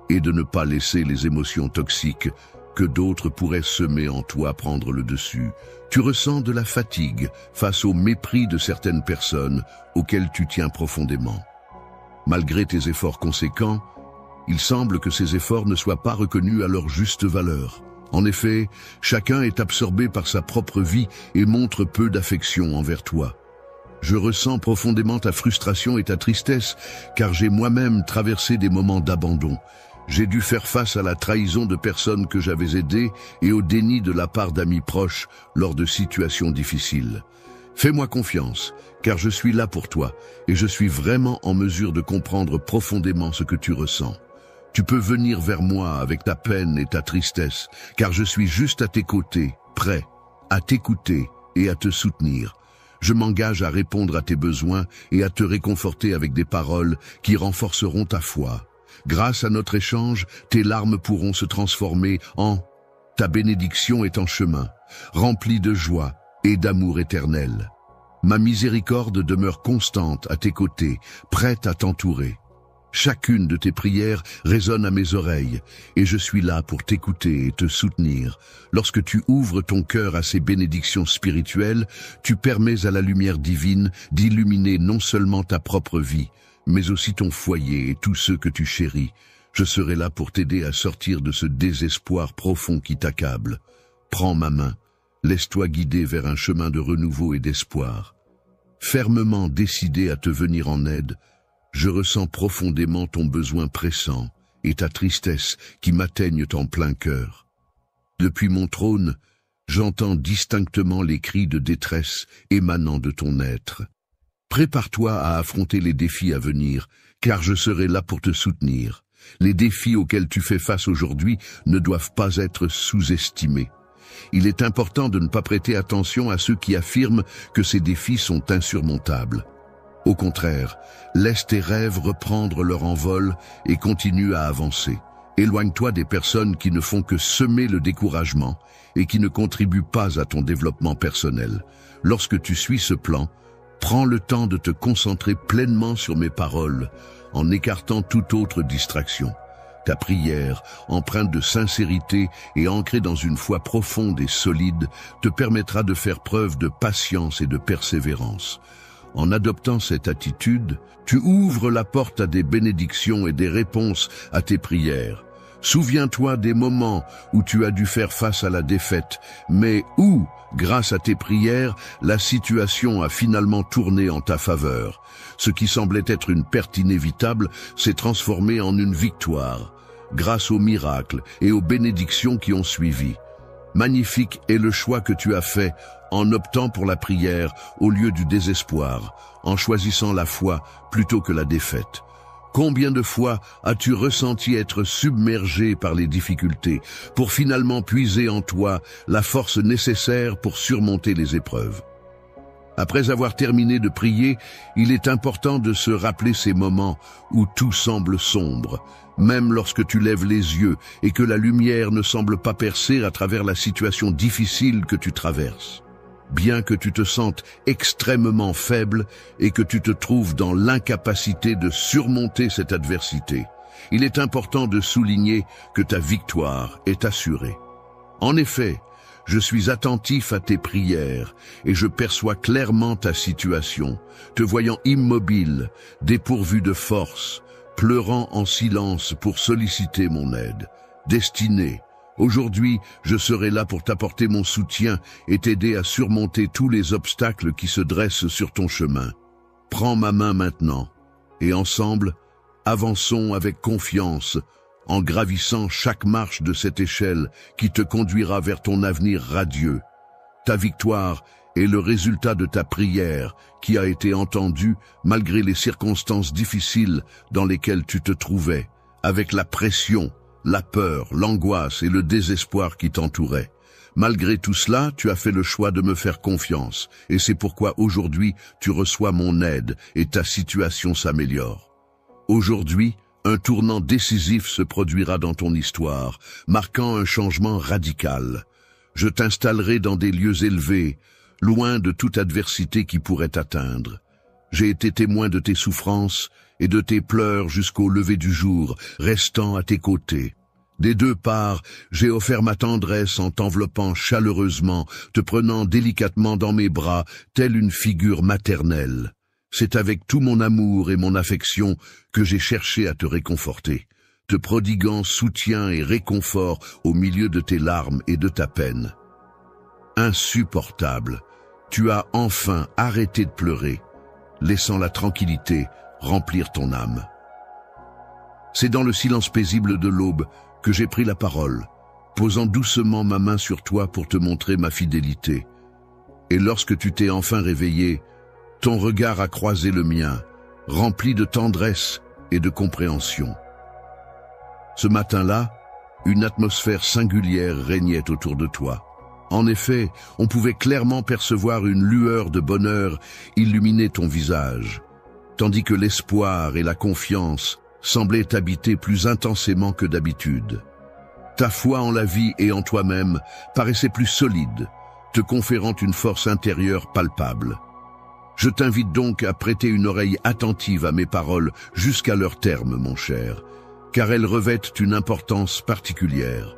et de ne pas laisser les émotions toxiques que d'autres pourraient semer en toi prendre le dessus. Tu ressens de la fatigue face au mépris de certaines personnes auxquelles tu tiens profondément. Malgré tes efforts conséquents, il semble que ces efforts ne soient pas reconnus à leur juste valeur. En effet, chacun est absorbé par sa propre vie et montre peu d'affection envers toi. Je ressens profondément ta frustration et ta tristesse, car j'ai moi-même traversé des moments d'abandon. J'ai dû faire face à la trahison de personnes que j'avais aidées et au déni de la part d'amis proches lors de situations difficiles. Fais-moi confiance, car je suis là pour toi et je suis vraiment en mesure de comprendre profondément ce que tu ressens. Tu peux venir vers moi avec ta peine et ta tristesse, car je suis juste à tes côtés, prêt à t'écouter et à te soutenir. Je m'engage à répondre à tes besoins et à te réconforter avec des paroles qui renforceront ta foi. Grâce à notre échange, tes larmes pourront se transformer en « ta bénédiction est en chemin, remplie de joie et d'amour éternel. Ma miséricorde demeure constante à tes côtés, prête à t'entourer. Chacune de tes prières résonne à mes oreilles, et je suis là pour t'écouter et te soutenir. Lorsque tu ouvres ton cœur à ces bénédictions spirituelles, tu permets à la lumière divine d'illuminer non seulement ta propre vie, mais aussi ton foyer et tous ceux que tu chéris. Je serai là pour t'aider à sortir de ce désespoir profond qui t'accable. Prends ma main, laisse-toi guider vers un chemin de renouveau et d'espoir. Fermement décidé à te venir en aide, je ressens profondément ton besoin pressant et ta tristesse qui m'atteignent en plein cœur. Depuis mon trône, j'entends distinctement les cris de détresse émanant de ton être. Prépare-toi à affronter les défis à venir, car je serai là pour te soutenir. Les défis auxquels tu fais face aujourd'hui ne doivent pas être sous-estimés. Il est important de ne pas prêter attention à ceux qui affirment que ces défis sont insurmontables. Au contraire, laisse tes rêves reprendre leur envol et continue à avancer. Éloigne-toi des personnes qui ne font que semer le découragement et qui ne contribuent pas à ton développement personnel. Lorsque tu suis ce plan, prends le temps de te concentrer pleinement sur mes paroles, en écartant toute autre distraction. Ta prière, empreinte de sincérité et ancrée dans une foi profonde et solide, te permettra de faire preuve de patience et de persévérance. En adoptant cette attitude, tu ouvres la porte à des bénédictions et des réponses à tes prières. Souviens-toi des moments où tu as dû faire face à la défaite, mais où, grâce à tes prières, la situation a finalement tourné en ta faveur. Ce qui semblait être une perte inévitable s'est transformé en une victoire, grâce aux miracles et aux bénédictions qui ont suivi. Magnifique est le choix que tu as fait en optant pour la prière au lieu du désespoir, en choisissant la foi plutôt que la défaite. Combien de fois as-tu ressenti être submergé par les difficultés pour finalement puiser en toi la force nécessaire pour surmonter les épreuves? Après avoir terminé de prier, il est important de se rappeler ces moments où tout semble sombre, même lorsque tu lèves les yeux et que la lumière ne semble pas percer à travers la situation difficile que tu traverses. Bien que tu te sentes extrêmement faible et que tu te trouves dans l'incapacité de surmonter cette adversité, il est important de souligner que ta victoire est assurée. En effet, je suis attentif à tes prières et je perçois clairement ta situation, te voyant immobile, dépourvu de force, pleurant en silence pour solliciter mon aide. Destiné, aujourd'hui, je serai là pour t'apporter mon soutien et t'aider à surmonter tous les obstacles qui se dressent sur ton chemin. Prends ma main maintenant et ensemble, avançons avec confiance en gravissant chaque marche de cette échelle qui te conduira vers ton avenir radieux. Ta victoire est le résultat de ta prière qui a été entendue malgré les circonstances difficiles dans lesquelles tu te trouvais, avec la pression, la peur, l'angoisse et le désespoir qui t'entouraient. Malgré tout cela, tu as fait le choix de me faire confiance, et c'est pourquoi aujourd'hui tu reçois mon aide et ta situation s'améliore. Aujourd'hui, un tournant décisif se produira dans ton histoire, marquant un changement radical. Je t'installerai dans des lieux élevés, loin de toute adversité qui pourrait t'atteindre. J'ai été témoin de tes souffrances et de tes pleurs jusqu'au lever du jour, restant à tes côtés. Des deux parts, j'ai offert ma tendresse en t'enveloppant chaleureusement, te prenant délicatement dans mes bras, telle une figure maternelle. C'est avec tout mon amour et mon affection que j'ai cherché à te réconforter, te prodiguant soutien et réconfort au milieu de tes larmes et de ta peine. Insupportable, tu as enfin arrêté de pleurer, laissant la tranquillité remplir ton âme. C'est dans le silence paisible de l'aube que j'ai pris la parole, posant doucement ma main sur toi pour te montrer ma fidélité. Et lorsque tu t'es enfin réveillé, ton regard a croisé le mien, rempli de tendresse et de compréhension. Ce matin-là, une atmosphère singulière régnait autour de toi. En effet, on pouvait clairement percevoir une lueur de bonheur illuminer ton visage, tandis que l'espoir et la confiance semblaient t'habiter plus intensément que d'habitude. Ta foi en la vie et en toi-même paraissait plus solide, te conférant une force intérieure palpable. Je t'invite donc à prêter une oreille attentive à mes paroles jusqu'à leur terme, mon cher, car elles revêtent une importance particulière.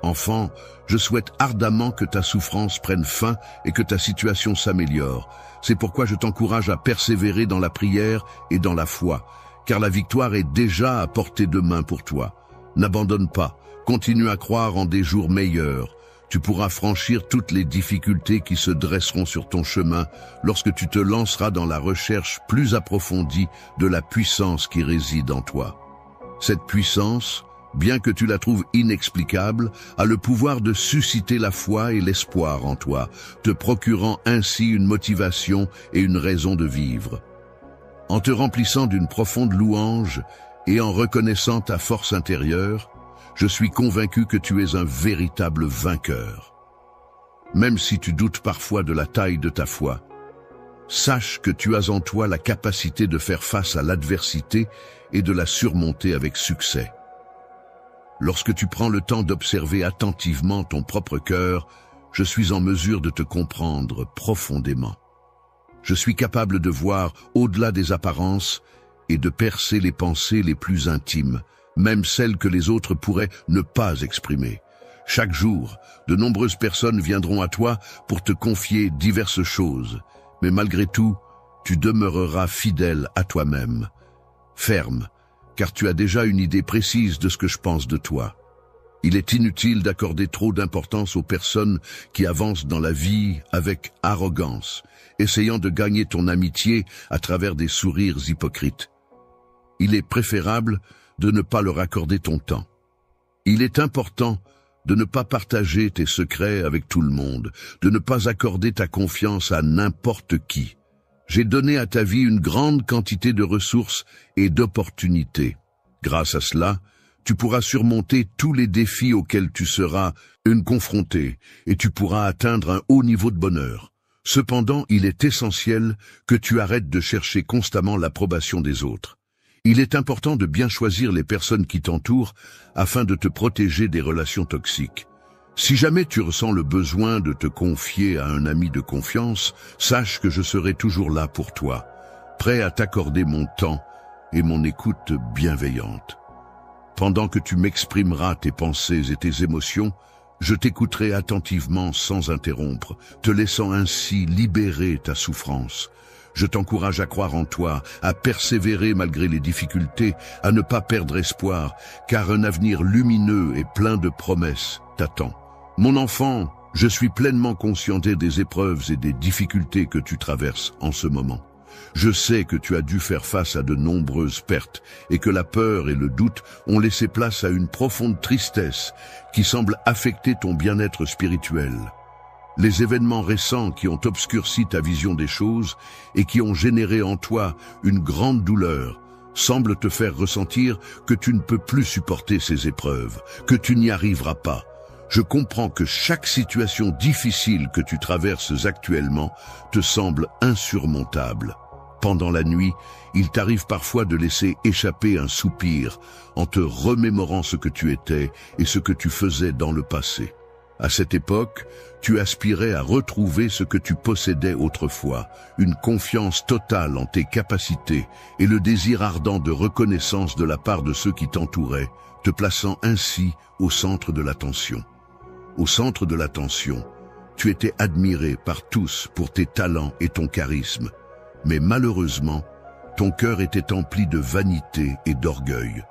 Enfant, je souhaite ardemment que ta souffrance prenne fin et que ta situation s'améliore. C'est pourquoi je t'encourage à persévérer dans la prière et dans la foi, car la victoire est déjà à portée de main pour toi. N'abandonne pas, continue à croire en des jours meilleurs. Tu pourras franchir toutes les difficultés qui se dresseront sur ton chemin lorsque tu te lanceras dans la recherche plus approfondie de la puissance qui réside en toi. Cette puissance, bien que tu la trouves inexplicable, a le pouvoir de susciter la foi et l'espoir en toi, te procurant ainsi une motivation et une raison de vivre. En te remplissant d'une profonde louange et en reconnaissant ta force intérieure, je suis convaincu que tu es un véritable vainqueur. Même si tu doutes parfois de la taille de ta foi, sache que tu as en toi la capacité de faire face à l'adversité et de la surmonter avec succès. Lorsque tu prends le temps d'observer attentivement ton propre cœur, je suis en mesure de te comprendre profondément. Je suis capable de voir au-delà des apparences et de percer les pensées les plus intimes, même celles que les autres pourraient ne pas exprimer. Chaque jour, de nombreuses personnes viendront à toi pour te confier diverses choses, mais malgré tout, tu demeureras fidèle à toi-même. Ferme, car tu as déjà une idée précise de ce que je pense de toi. Il est inutile d'accorder trop d'importance aux personnes qui avancent dans la vie avec arrogance, essayant de gagner ton amitié à travers des sourires hypocrites. Il est préférable de ne pas leur accorder ton temps. Il est important de ne pas partager tes secrets avec tout le monde, de ne pas accorder ta confiance à n'importe qui. J'ai donné à ta vie une grande quantité de ressources et d'opportunités. Grâce à cela, tu pourras surmonter tous les défis auxquels tu seras confronté et tu pourras atteindre un haut niveau de bonheur. Cependant, il est essentiel que tu arrêtes de chercher constamment l'approbation des autres. Il est important de bien choisir les personnes qui t'entourent afin de te protéger des relations toxiques. Si jamais tu ressens le besoin de te confier à un ami de confiance, sache que je serai toujours là pour toi, prêt à t'accorder mon temps et mon écoute bienveillante. Pendant que tu m'exprimeras tes pensées et tes émotions, je t'écouterai attentivement sans interrompre, te laissant ainsi libérer ta souffrance. Je t'encourage à croire en toi, à persévérer malgré les difficultés, à ne pas perdre espoir, car un avenir lumineux et plein de promesses t'attend. Mon enfant, je suis pleinement conscient des épreuves et des difficultés que tu traverses en ce moment. Je sais que tu as dû faire face à de nombreuses pertes et que la peur et le doute ont laissé place à une profonde tristesse qui semble affecter ton bien-être spirituel. Les événements récents qui ont obscurci ta vision des choses et qui ont généré en toi une grande douleur semblent te faire ressentir que tu ne peux plus supporter ces épreuves, que tu n'y arriveras pas. Je comprends que chaque situation difficile que tu traverses actuellement te semble insurmontable. Pendant la nuit, il t'arrive parfois de laisser échapper un soupir en te remémorant ce que tu étais et ce que tu faisais dans le passé. À cette époque, tu aspirais à retrouver ce que tu possédais autrefois, une confiance totale en tes capacités et le désir ardent de reconnaissance de la part de ceux qui t'entouraient, te plaçant ainsi au centre de l'attention. Au centre de l'attention, tu étais admiré par tous pour tes talents et ton charisme. Mais malheureusement, ton cœur était empli de vanité et d'orgueil.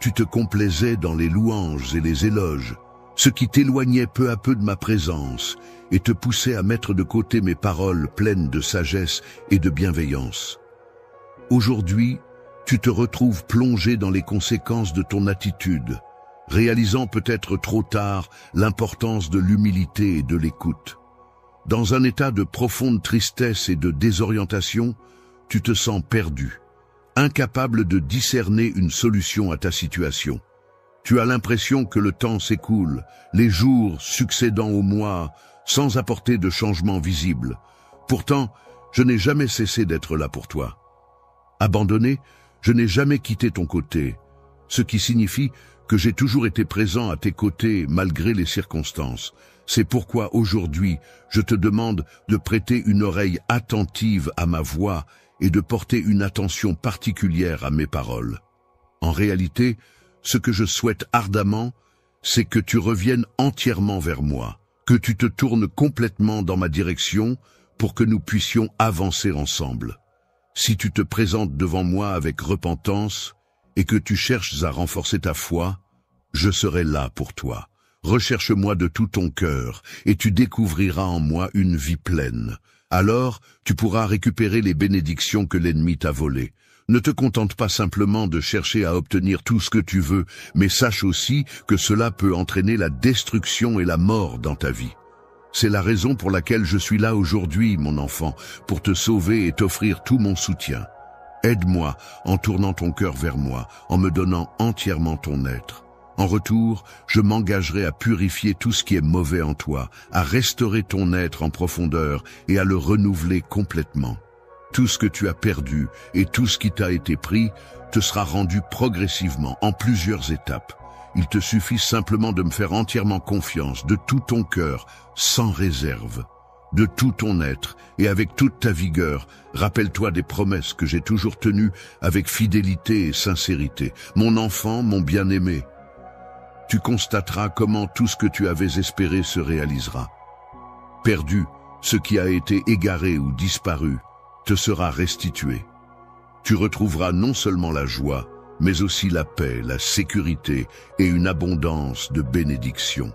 Tu te complaisais dans les louanges et les éloges, ce qui t'éloignait peu à peu de ma présence et te poussait à mettre de côté mes paroles pleines de sagesse et de bienveillance. Aujourd'hui, tu te retrouves plongé dans les conséquences de ton attitude, réalisant peut-être trop tard l'importance de l'humilité et de l'écoute. Dans un état de profonde tristesse et de désorientation, tu te sens perdu, incapable de discerner une solution à ta situation. Tu as l'impression que le temps s'écoule, les jours succédant aux mois, sans apporter de changement visible. Pourtant, je n'ai jamais cessé d'être là pour toi. Abandonné, je n'ai jamais quitté ton côté, ce qui signifie que j'ai toujours été présent à tes côtés malgré les circonstances. C'est pourquoi aujourd'hui, je te demande de prêter une oreille attentive à ma voix et de porter une attention particulière à mes paroles. En réalité, ce que je souhaite ardemment, c'est que tu reviennes entièrement vers moi, que tu te tournes complètement dans ma direction pour que nous puissions avancer ensemble. Si tu te présentes devant moi avec repentance et que tu cherches à renforcer ta foi, je serai là pour toi. Recherche-moi de tout ton cœur, et tu découvriras en moi une vie pleine. Alors, tu pourras récupérer les bénédictions que l'ennemi t'a volées. Ne te contente pas simplement de chercher à obtenir tout ce que tu veux, mais sache aussi que cela peut entraîner la destruction et la mort dans ta vie. C'est la raison pour laquelle je suis là aujourd'hui, mon enfant, pour te sauver et t'offrir tout mon soutien. Aide-moi en tournant ton cœur vers moi, en me donnant entièrement ton être. En retour, je m'engagerai à purifier tout ce qui est mauvais en toi, à restaurer ton être en profondeur et à le renouveler complètement. Tout ce que tu as perdu et tout ce qui t'a été pris te sera rendu progressivement en plusieurs étapes. Il te suffit simplement de me faire entièrement confiance, de tout ton cœur, sans réserve. De tout ton être et avec toute ta vigueur, rappelle-toi des promesses que j'ai toujours tenues avec fidélité et sincérité. Mon enfant, mon bien-aimé, tu constateras comment tout ce que tu avais espéré se réalisera. Perdu, ce qui a été égaré ou disparu, te sera restitué. Tu retrouveras non seulement la joie, mais aussi la paix, la sécurité et une abondance de bénédictions.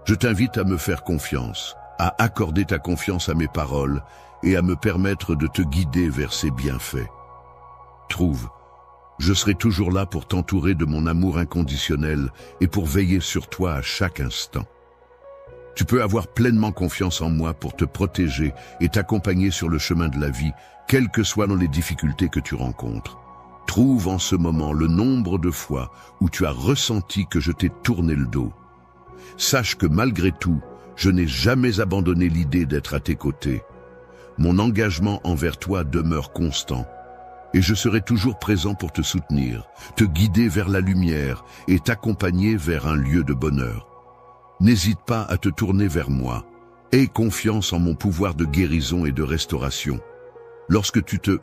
Je t'invite à me faire confiance, à accorder ta confiance à mes paroles et à me permettre de te guider vers ces bienfaits. Trouve, je serai toujours là pour t'entourer de mon amour inconditionnel et pour veiller sur toi à chaque instant. Tu peux avoir pleinement confiance en moi pour te protéger et t'accompagner sur le chemin de la vie, quelles que soient les difficultés que tu rencontres. Trouve en ce moment le nombre de fois où tu as ressenti que je t'ai tourné le dos. Sache que malgré tout, je n'ai jamais abandonné l'idée d'être à tes côtés. Mon engagement envers toi demeure constant. Et je serai toujours présent pour te soutenir, te guider vers la lumière et t'accompagner vers un lieu de bonheur. N'hésite pas à te tourner vers moi. Aie confiance en mon pouvoir de guérison et de restauration. Lorsque tu te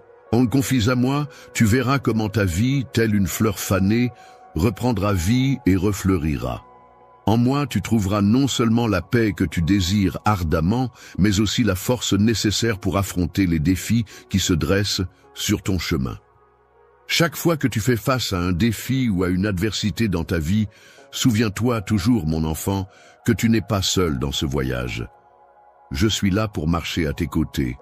confies à moi, tu verras comment ta vie, telle une fleur fanée, reprendra vie et refleurira. En moi, tu trouveras non seulement la paix que tu désires ardemment, mais aussi la force nécessaire pour affronter les défis qui se dressent sur ton chemin. Chaque fois que tu fais face à un défi ou à une adversité dans ta vie, souviens-toi toujours, mon enfant, que tu n'es pas seul dans ce voyage. Je suis là pour marcher à tes côtés,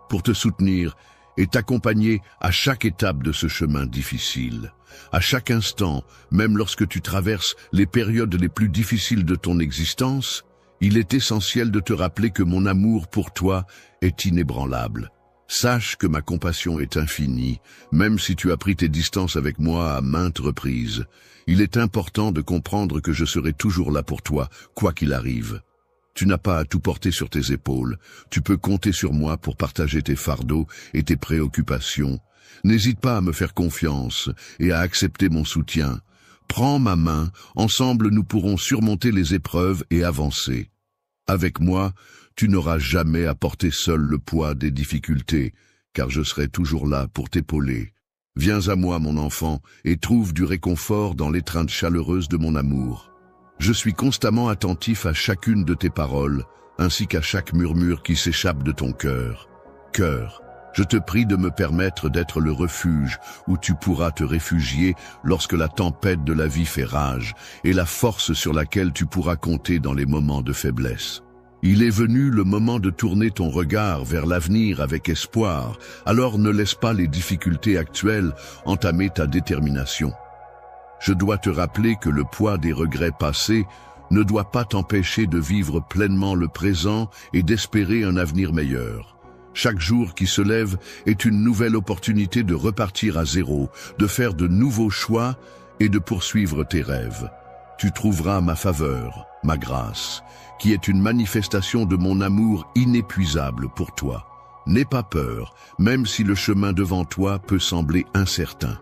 pour te soutenir et t'accompagner à chaque étape de ce chemin difficile. À chaque instant, même lorsque tu traverses les périodes les plus difficiles de ton existence, il est essentiel de te rappeler que mon amour pour toi est inébranlable. Sache que ma compassion est infinie, même si tu as pris tes distances avec moi à maintes reprises. Il est important de comprendre que je serai toujours là pour toi, quoi qu'il arrive. Tu n'as pas à tout porter sur tes épaules. Tu peux compter sur moi pour partager tes fardeaux et tes préoccupations. N'hésite pas à me faire confiance et à accepter mon soutien. Prends ma main, ensemble nous pourrons surmonter les épreuves et avancer. Avec moi, tu n'auras jamais à porter seul le poids des difficultés, car je serai toujours là pour t'épauler. Viens à moi, mon enfant, et trouve du réconfort dans l'étreinte chaleureuse de mon amour. Je suis constamment attentif à chacune de tes paroles, ainsi qu'à chaque murmure qui s'échappe de ton cœur. Cœur, je te prie de me permettre d'être le refuge où tu pourras te réfugier lorsque la tempête de la vie fait rage, et la force sur laquelle tu pourras compter dans les moments de faiblesse. Il est venu le moment de tourner ton regard vers l'avenir avec espoir, alors ne laisse pas les difficultés actuelles entamer ta détermination. Je dois te rappeler que le poids des regrets passés ne doit pas t'empêcher de vivre pleinement le présent et d'espérer un avenir meilleur. Chaque jour qui se lève est une nouvelle opportunité de repartir à zéro, de faire de nouveaux choix et de poursuivre tes rêves. Tu trouveras ma faveur, ma grâce, qui est une manifestation de mon amour inépuisable pour toi. N'aie pas peur, même si le chemin devant toi peut sembler incertain.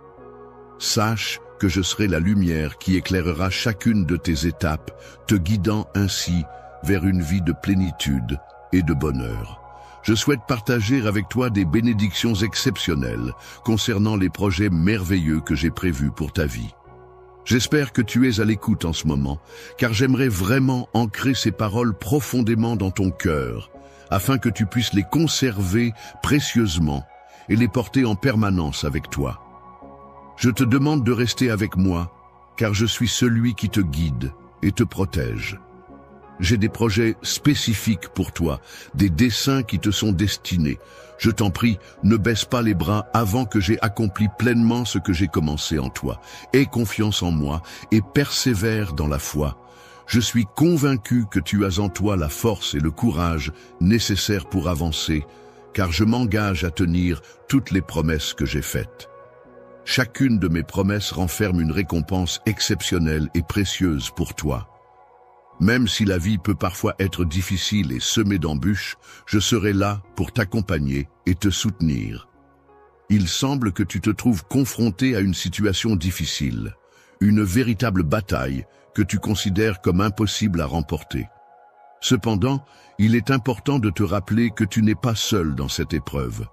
Sache que je serai la lumière qui éclairera chacune de tes étapes, te guidant ainsi vers une vie de plénitude et de bonheur. Je souhaite partager avec toi des bénédictions exceptionnelles concernant les projets merveilleux que j'ai prévus pour ta vie. J'espère que tu es à l'écoute en ce moment, car j'aimerais vraiment ancrer ces paroles profondément dans ton cœur, afin que tu puisses les conserver précieusement et les porter en permanence avec toi. Je te demande de rester avec moi, car je suis celui qui te guide et te protège. J'ai des projets spécifiques pour toi, des desseins qui te sont destinés. Je t'en prie, ne baisse pas les bras avant que j'ai accompli pleinement ce que j'ai commencé en toi. Aie confiance en moi et persévère dans la foi. Je suis convaincu que tu as en toi la force et le courage nécessaires pour avancer, car je m'engage à tenir toutes les promesses que j'ai faites. Chacune de mes promesses renferme une récompense exceptionnelle et précieuse pour toi. Même si la vie peut parfois être difficile et semée d'embûches, je serai là pour t'accompagner et te soutenir. Il semble que tu te trouves confronté à une situation difficile, une véritable bataille que tu considères comme impossible à remporter. Cependant, il est important de te rappeler que tu n'es pas seul dans cette épreuve.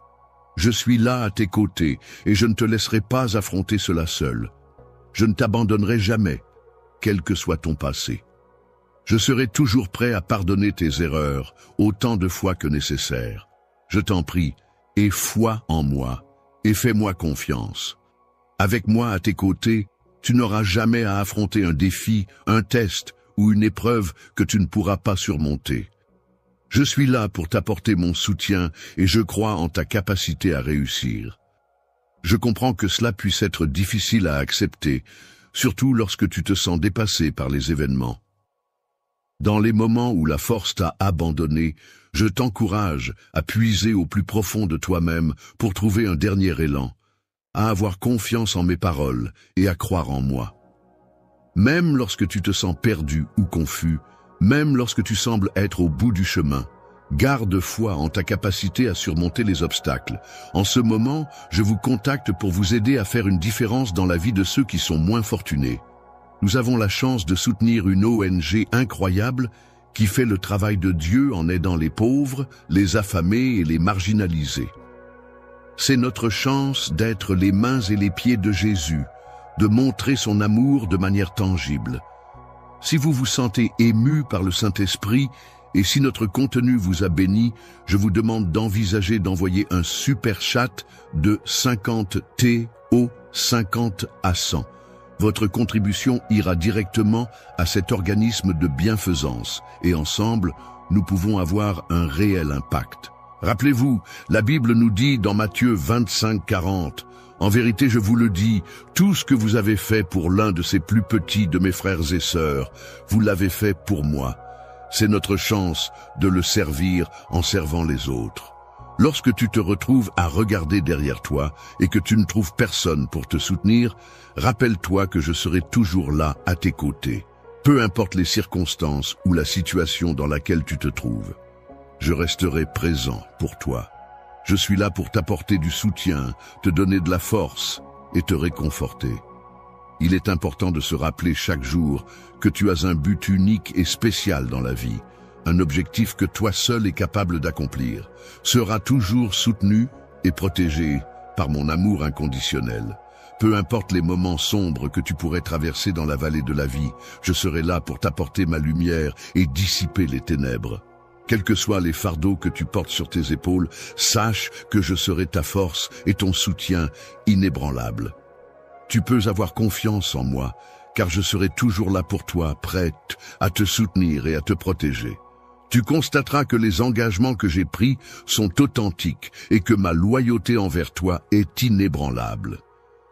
Je suis là à tes côtés et je ne te laisserai pas affronter cela seul. Je ne t'abandonnerai jamais, quel que soit ton passé. Je serai toujours prêt à pardonner tes erreurs autant de fois que nécessaire. Je t'en prie, aie foi en moi et fais-moi confiance. Avec moi à tes côtés, tu n'auras jamais à affronter un défi, un test ou une épreuve que tu ne pourras pas surmonter. Je suis là pour t'apporter mon soutien et je crois en ta capacité à réussir. Je comprends que cela puisse être difficile à accepter, surtout lorsque tu te sens dépassé par les événements. Dans les moments où la force t'a abandonné, je t'encourage à puiser au plus profond de toi-même pour trouver un dernier élan, à avoir confiance en mes paroles et à croire en moi. Même lorsque tu te sens perdu ou confus, même lorsque tu sembles être au bout du chemin, garde foi en ta capacité à surmonter les obstacles. En ce moment, je vous contacte pour vous aider à faire une différence dans la vie de ceux qui sont moins fortunés. Nous avons la chance de soutenir une ONG incroyable qui fait le travail de Dieu en aidant les pauvres, les affamés et les marginalisés. C'est notre chance d'être les mains et les pieds de Jésus, de montrer son amour de manière tangible. Si vous vous sentez ému par le Saint-Esprit et si notre contenu vous a béni, je vous demande d'envisager d'envoyer un super chat de 50 TO 50 à 100. Votre contribution ira directement à cet organisme de bienfaisance et ensemble, nous pouvons avoir un réel impact. Rappelez-vous, la Bible nous dit dans Matthieu 25:40, « En vérité, je vous le dis, tout ce que vous avez fait pour l'un de ces plus petits de mes frères et sœurs, vous l'avez fait pour moi. » C'est notre chance de le servir en servant les autres. Lorsque tu te retrouves à regarder derrière toi et que tu ne trouves personne pour te soutenir, rappelle-toi que je serai toujours là à tes côtés, peu importe les circonstances ou la situation dans laquelle tu te trouves. Je resterai présent pour toi. Je suis là pour t'apporter du soutien, te donner de la force et te réconforter. Il est important de se rappeler chaque jour que tu as un but unique et spécial dans la vie, un objectif que toi seul es capable d'accomplir, sera toujours soutenu et protégé par mon amour inconditionnel. Peu importe les moments sombres que tu pourrais traverser dans la vallée de la vie, je serai là pour t'apporter ma lumière et dissiper les ténèbres. Quels que soient les fardeaux que tu portes sur tes épaules, sache que je serai ta force et ton soutien inébranlable. Tu peux avoir confiance en moi, car je serai toujours là pour toi, prête à te soutenir et à te protéger. Tu constateras que les engagements que j'ai pris sont authentiques et que ma loyauté envers toi est inébranlable.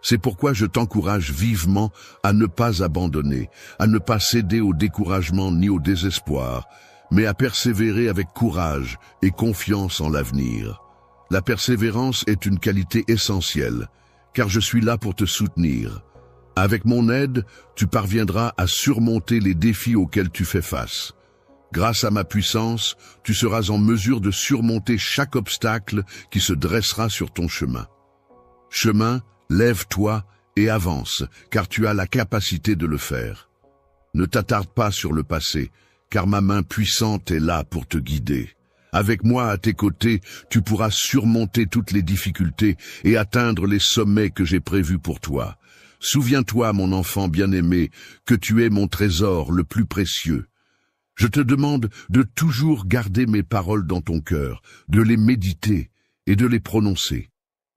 C'est pourquoi je t'encourage vivement à ne pas abandonner, à ne pas céder au découragement ni au désespoir, mais à persévérer avec courage et confiance en l'avenir. La persévérance est une qualité essentielle, car je suis là pour te soutenir. Avec mon aide, tu parviendras à surmonter les défis auxquels tu fais face. Grâce à ma puissance, tu seras en mesure de surmonter chaque obstacle qui se dressera sur ton chemin. Chemin, lève-toi et avance, car tu as la capacité de le faire. Ne t'attarde pas sur le passé, car ma main puissante est là pour te guider. Avec moi à tes côtés, tu pourras surmonter toutes les difficultés et atteindre les sommets que j'ai prévus pour toi. Souviens-toi, mon enfant bien-aimé, que tu es mon trésor le plus précieux. Je te demande de toujours garder mes paroles dans ton cœur, de les méditer et de les prononcer.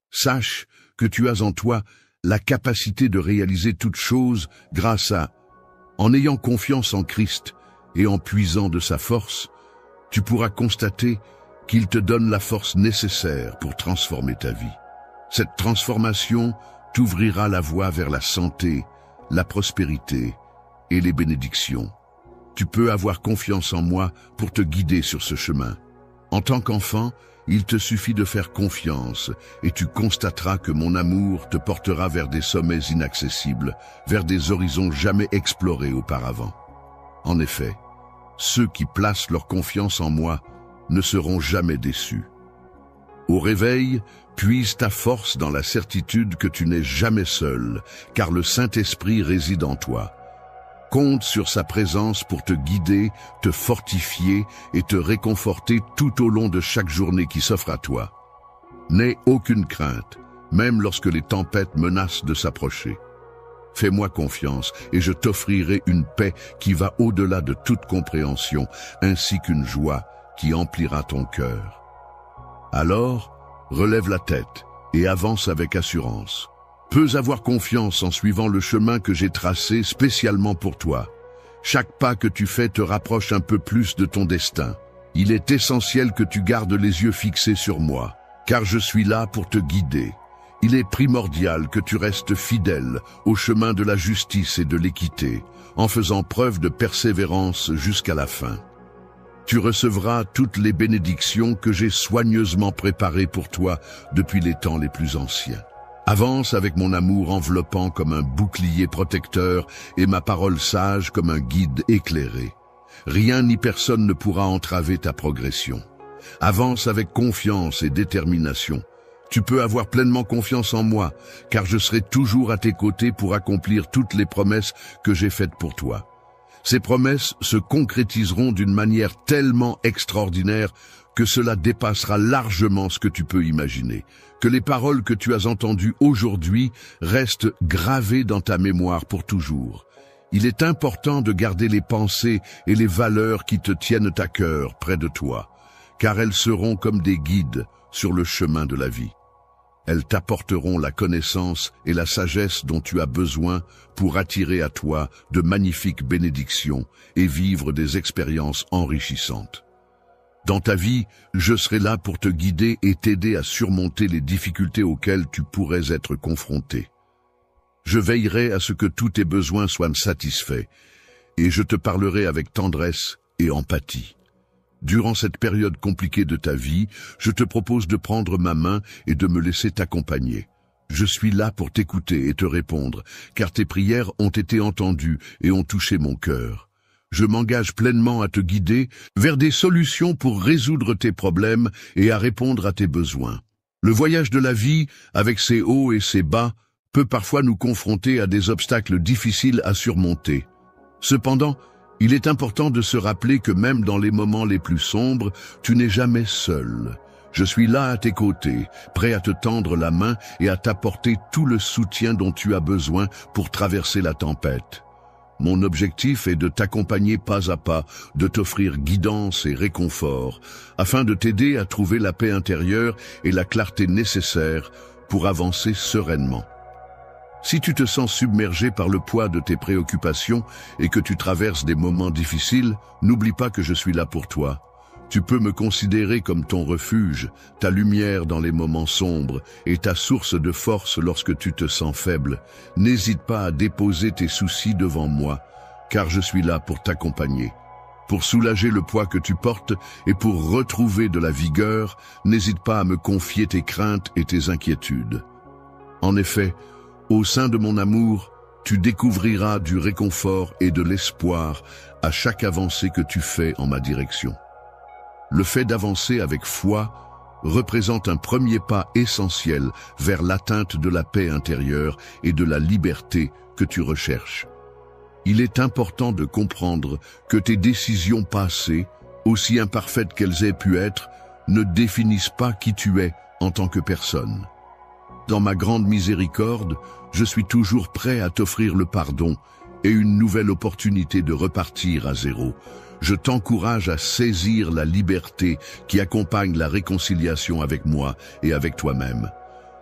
Sache que tu as en toi la capacité de réaliser toutes choses grâce à, en ayant confiance en Christ et en puisant de sa force, tu pourras constater qu'il te donne la force nécessaire pour transformer ta vie. Cette transformation t'ouvrira la voie vers la santé, la prospérité et les bénédictions. Tu peux avoir confiance en moi pour te guider sur ce chemin. En tant qu'enfant, il te suffit de faire confiance et tu constateras que mon amour te portera vers des sommets inaccessibles, vers des horizons jamais explorés auparavant. En effet, ceux qui placent leur confiance en moi ne seront jamais déçus. Au réveil, puise ta force dans la certitude que tu n'es jamais seul, car le Saint-Esprit réside en toi. Compte sur sa présence pour te guider, te fortifier et te réconforter tout au long de chaque journée qui s'offre à toi. N'aie aucune crainte, même lorsque les tempêtes menacent de s'approcher. Fais-moi confiance et je t'offrirai une paix qui va au-delà de toute compréhension, ainsi qu'une joie qui emplira ton cœur. Alors, relève la tête et avance avec assurance. peux avoir confiance en suivant le chemin que j'ai tracé spécialement pour toi. Chaque pas que tu fais te rapproche un peu plus de ton destin. Il est essentiel que tu gardes les yeux fixés sur moi, car je suis là pour te guider. Il est primordial que tu restes fidèle au chemin de la justice et de l'équité, en faisant preuve de persévérance jusqu'à la fin. Tu recevras toutes les bénédictions que j'ai soigneusement préparées pour toi depuis les temps les plus anciens. Avance avec mon amour enveloppant comme un bouclier protecteur et ma parole sage comme un guide éclairé. Rien ni personne ne pourra entraver ta progression. Avance avec confiance et détermination. Tu peux avoir pleinement confiance en moi, car je serai toujours à tes côtés pour accomplir toutes les promesses que j'ai faites pour toi. Ces promesses se concrétiseront d'une manière tellement extraordinaire que cela dépassera largement ce que tu peux imaginer. Que les paroles que tu as entendues aujourd'hui restent gravées dans ta mémoire pour toujours. Il est important de garder les pensées et les valeurs qui te tiennent à cœur près de toi, car elles seront comme des guides sur le chemin de la vie. Elles t'apporteront la connaissance et la sagesse dont tu as besoin pour attirer à toi de magnifiques bénédictions et vivre des expériences enrichissantes. Dans ta vie, je serai là pour te guider et t'aider à surmonter les difficultés auxquelles tu pourrais être confronté. Je veillerai à ce que tous tes besoins soient satisfaits et je te parlerai avec tendresse et empathie. Durant cette période compliquée de ta vie, je te propose de prendre ma main et de me laisser t'accompagner. Je suis là pour t'écouter et te répondre, car tes prières ont été entendues et ont touché mon cœur. Je m'engage pleinement à te guider vers des solutions pour résoudre tes problèmes et à répondre à tes besoins. Le voyage de la vie, avec ses hauts et ses bas, peut parfois nous confronter à des obstacles difficiles à surmonter. Cependant, il est important de se rappeler que même dans les moments les plus sombres, tu n'es jamais seul. Je suis là à tes côtés, prêt à te tendre la main et à t'apporter tout le soutien dont tu as besoin pour traverser la tempête. Mon objectif est de t'accompagner pas à pas, de t'offrir guidance et réconfort, afin de t'aider à trouver la paix intérieure et la clarté nécessaires pour avancer sereinement. Si tu te sens submergé par le poids de tes préoccupations et que tu traverses des moments difficiles, n'oublie pas que je suis là pour toi. Tu peux me considérer comme ton refuge, ta lumière dans les moments sombres et ta source de force lorsque tu te sens faible. N'hésite pas à déposer tes soucis devant moi, car je suis là pour t'accompagner. Pour soulager le poids que tu portes et pour retrouver de la vigueur, n'hésite pas à me confier tes craintes et tes inquiétudes. En effet, au sein de mon amour, tu découvriras du réconfort et de l'espoir à chaque avancée que tu fais en ma direction. Le fait d'avancer avec foi représente un premier pas essentiel vers l'atteinte de la paix intérieure et de la liberté que tu recherches. Il est important de comprendre que tes décisions passées, aussi imparfaites qu'elles aient pu être, ne définissent pas qui tu es en tant que personne. Dans ma grande miséricorde, je suis toujours prêt à t'offrir le pardon et une nouvelle opportunité de repartir à zéro. Je t'encourage à saisir la liberté qui accompagne la réconciliation avec moi et avec toi-même.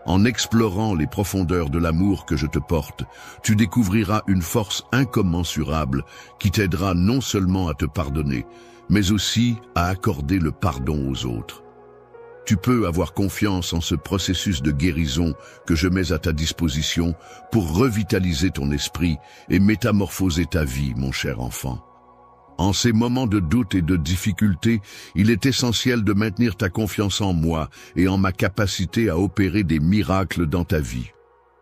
En explorant les profondeurs de l'amour que je te porte, tu découvriras une force incommensurable qui t'aidera non seulement à te pardonner, mais aussi à accorder le pardon aux autres. Tu peux avoir confiance en ce processus de guérison que je mets à ta disposition pour revitaliser ton esprit et métamorphoser ta vie, mon cher enfant. En ces moments de doute et de difficulté, il est essentiel de maintenir ta confiance en moi et en ma capacité à opérer des miracles dans ta vie.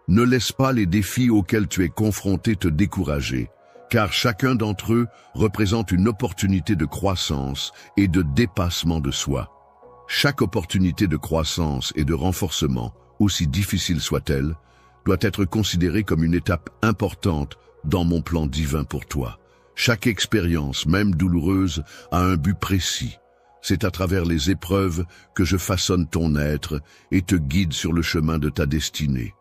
Ne laisse pas les défis auxquels tu es confronté te décourager, car chacun d'entre eux représente une opportunité de croissance et de dépassement de soi. Chaque opportunité de croissance et de renforcement, aussi difficile soit-elle, doit être considérée comme une étape importante dans mon plan divin pour toi. Chaque expérience, même douloureuse, a un but précis. C'est à travers les épreuves que je façonne ton être et te guide sur le chemin de ta destinée.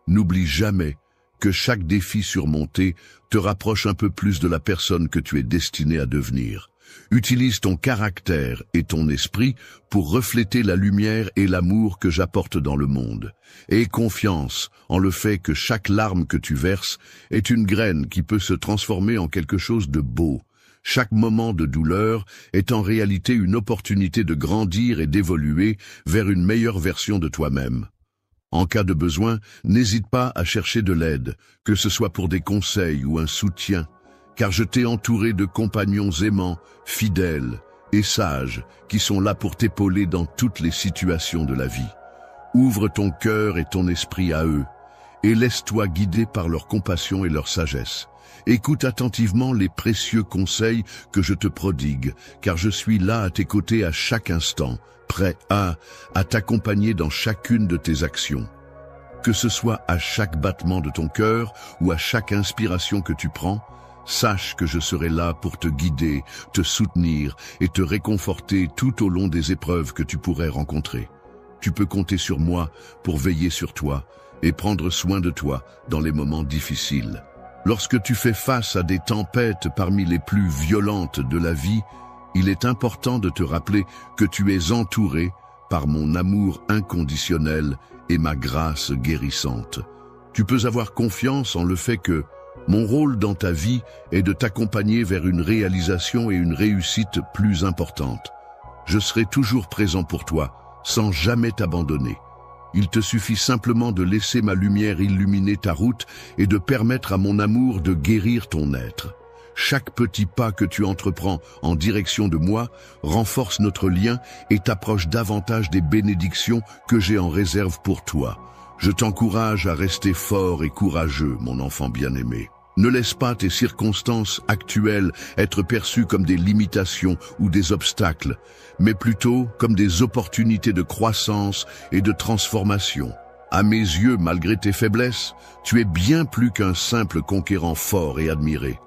N'oublie jamais que chaque défi surmonté te rapproche un peu plus de la personne que tu es destiné à devenir. Utilise ton caractère et ton esprit pour refléter la lumière et l'amour que j'apporte dans le monde. Aie confiance en le fait que chaque larme que tu verses est une graine qui peut se transformer en quelque chose de beau. Chaque moment de douleur est en réalité une opportunité de grandir et d'évoluer vers une meilleure version de toi-même. En cas de besoin, n'hésite pas à chercher de l'aide, que ce soit pour des conseils ou un soutien, car je t'ai entouré de compagnons aimants, fidèles et sages qui sont là pour t'épauler dans toutes les situations de la vie. Ouvre ton cœur et ton esprit à eux, et laisse-toi guider par leur compassion et leur sagesse. Écoute attentivement les précieux conseils que je te prodigue, car je suis là à tes côtés à chaque instant, prêt à t'accompagner dans chacune de tes actions. Que ce soit à chaque battement de ton cœur ou à chaque inspiration que tu prends, sache que je serai là pour te guider, te soutenir et te réconforter tout au long des épreuves que tu pourrais rencontrer. Tu peux compter sur moi pour veiller sur toi et prendre soin de toi dans les moments difficiles. Lorsque tu fais face à des tempêtes parmi les plus violentes de la vie, il est important de te rappeler que tu es entouré par mon amour inconditionnel et ma grâce guérissante. Tu peux avoir confiance en le fait que mon rôle dans ta vie est de t'accompagner vers une réalisation et une réussite plus importantes. Je serai toujours présent pour toi, sans jamais t'abandonner. Il te suffit simplement de laisser ma lumière illuminer ta route et de permettre à mon amour de guérir ton être. Chaque petit pas que tu entreprends en direction de moi renforce notre lien et t'approche davantage des bénédictions que j'ai en réserve pour toi. Je t'encourage à rester fort et courageux, mon enfant bien-aimé. Ne laisse pas tes circonstances actuelles être perçues comme des limitations ou des obstacles, mais plutôt comme des opportunités de croissance et de transformation. À mes yeux, malgré tes faiblesses, tu es bien plus qu'un simple conquérant fort et admiré.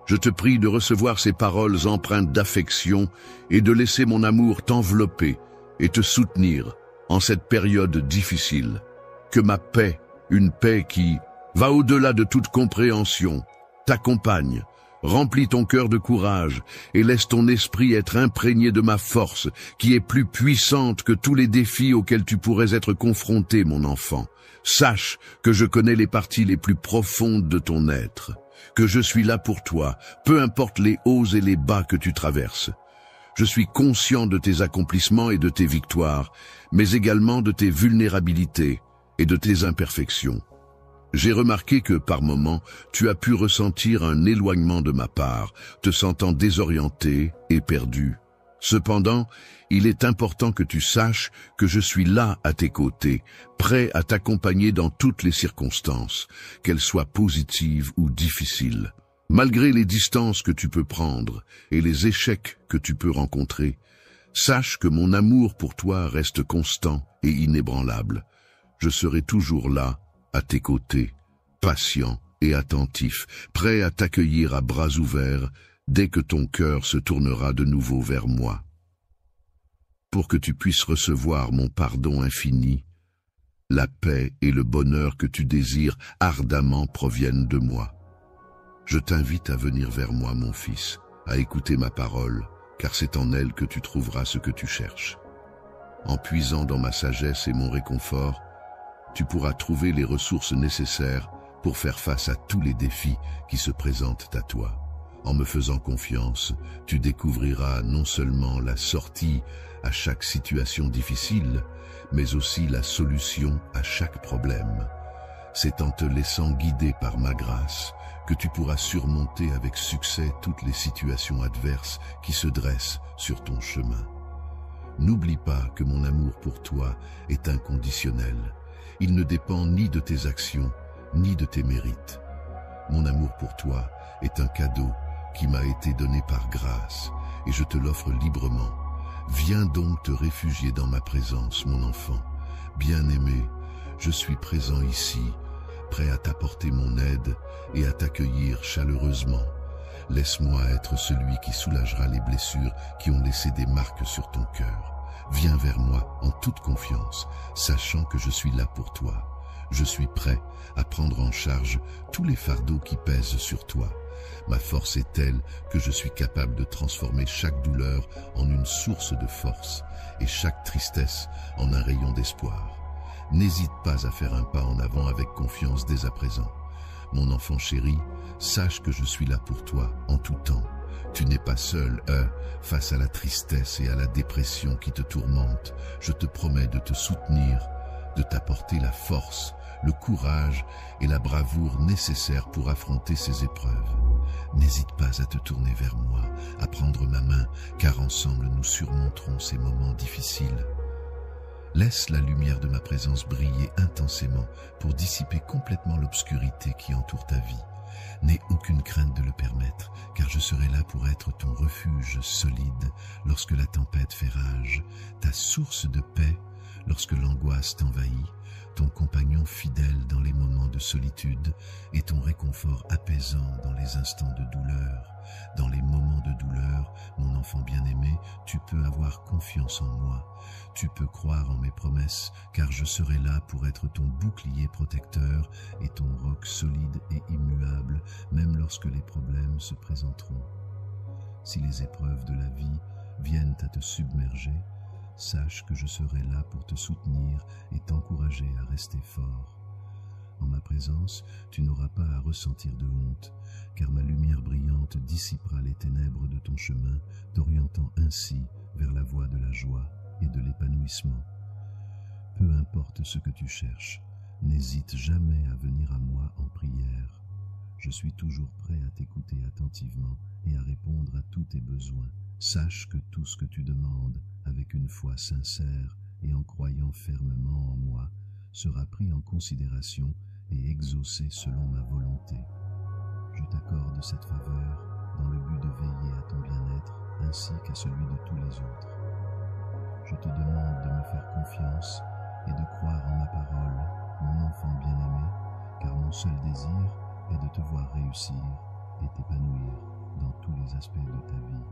Je te prie de recevoir ces paroles empreintes d'affection et de laisser mon amour t'envelopper et te soutenir en cette période difficile. Que ma paix, une paix qui va au-delà de toute compréhension, t'accompagne, remplis ton cœur de courage et laisse ton esprit être imprégné de ma force qui est plus puissante que tous les défis auxquels tu pourrais être confronté, mon enfant. Sache que je connais les parties les plus profondes de ton être, que je suis là pour toi, peu importe les hauts et les bas que tu traverses. Je suis conscient de tes accomplissements et de tes victoires, mais également de tes vulnérabilités et de tes imperfections. J'ai remarqué que, par moments, tu as pu ressentir un éloignement de ma part, te sentant désorienté et perdu. Cependant, il est important que tu saches que je suis là à tes côtés, prêt à t'accompagner dans toutes les circonstances, qu'elles soient positives ou difficiles. Malgré les distances que tu peux prendre et les échecs que tu peux rencontrer, sache que mon amour pour toi reste constant et inébranlable. Je serai toujours là, à tes côtés, patient et attentif, prêt à t'accueillir à bras ouverts dès que ton cœur se tournera de nouveau vers moi. Pour que tu puisses recevoir mon pardon infini, la paix et le bonheur que tu désires ardemment proviennent de moi. Je t'invite à venir vers moi, mon fils, à écouter ma parole, car c'est en elle que tu trouveras ce que tu cherches. En puisant dans ma sagesse et mon réconfort, tu pourras trouver les ressources nécessaires pour faire face à tous les défis qui se présentent à toi. En me faisant confiance, tu découvriras non seulement la sortie à chaque situation difficile, mais aussi la solution à chaque problème. C'est en te laissant guider par ma grâce que tu pourras surmonter avec succès toutes les situations adverses qui se dressent sur ton chemin. N'oublie pas que mon amour pour toi est inconditionnel. Il ne dépend ni de tes actions, ni de tes mérites. Mon amour pour toi est un cadeau qui m'a été donné par grâce, et je te l'offre librement. Viens donc te réfugier dans ma présence, mon enfant. Bien-aimé, je suis présent ici, prêt à t'apporter mon aide et à t'accueillir chaleureusement. Laisse-moi être celui qui soulagera les blessures qui ont laissé des marques sur ton cœur. Viens vers moi en toute confiance, sachant que je suis là pour toi. Je suis prêt à prendre en charge tous les fardeaux qui pèsent sur toi. Ma force est telle que je suis capable de transformer chaque douleur en une source de force et chaque tristesse en un rayon d'espoir. N'hésite pas à faire un pas en avant avec confiance dès à présent. Mon enfant chéri, sache que je suis là pour toi en tout temps. Tu n'es pas seul, face à la tristesse et à la dépression qui te tourmentent. Je te promets de te soutenir, de t'apporter la force, le courage et la bravoure nécessaires pour affronter ces épreuves. N'hésite pas à te tourner vers moi, à prendre ma main, car ensemble nous surmonterons ces moments difficiles. Laisse la lumière de ma présence briller intensément pour dissiper complètement l'obscurité qui entoure ta vie. N'aie aucune crainte de le permettre, car je serai là pour être ton refuge solide lorsque la tempête fait rage, ta source de paix lorsque l'angoisse t'envahit, ton compagnon fidèle dans les moments de solitude et ton réconfort apaisant dans les instants de douleur. Dans les moments de douleur, mon enfant bien-aimé, tu peux avoir confiance en moi. Tu peux croire en mes promesses, car je serai là pour être ton bouclier protecteur et ton roc solide et immuable, même lorsque les problèmes se présenteront. Si les épreuves de la vie viennent à te submerger, sache que je serai là pour te soutenir et t'encourager à rester fort. En ma présence, tu n'auras pas à ressentir de honte, car ma lumière brillante dissipera les ténèbres de ton chemin, t'orientant ainsi vers la voie de la joie et de l'épanouissement. Peu importe ce que tu cherches, n'hésite jamais à venir à moi en prière. Je suis toujours prêt à t'écouter attentivement et à répondre à tous tes besoins. Sache que tout ce que tu demandes, avec une foi sincère et en croyant fermement en moi, sera pris en considération et exaucé selon ma volonté. Je t'accorde cette faveur dans le but de veiller à ton bien-être ainsi qu'à celui de tous les autres. Je te demande de me faire confiance et de croire en ma parole, mon enfant bien-aimé, car mon seul désir est de te voir réussir et t'épanouir dans tous les aspects de ta vie.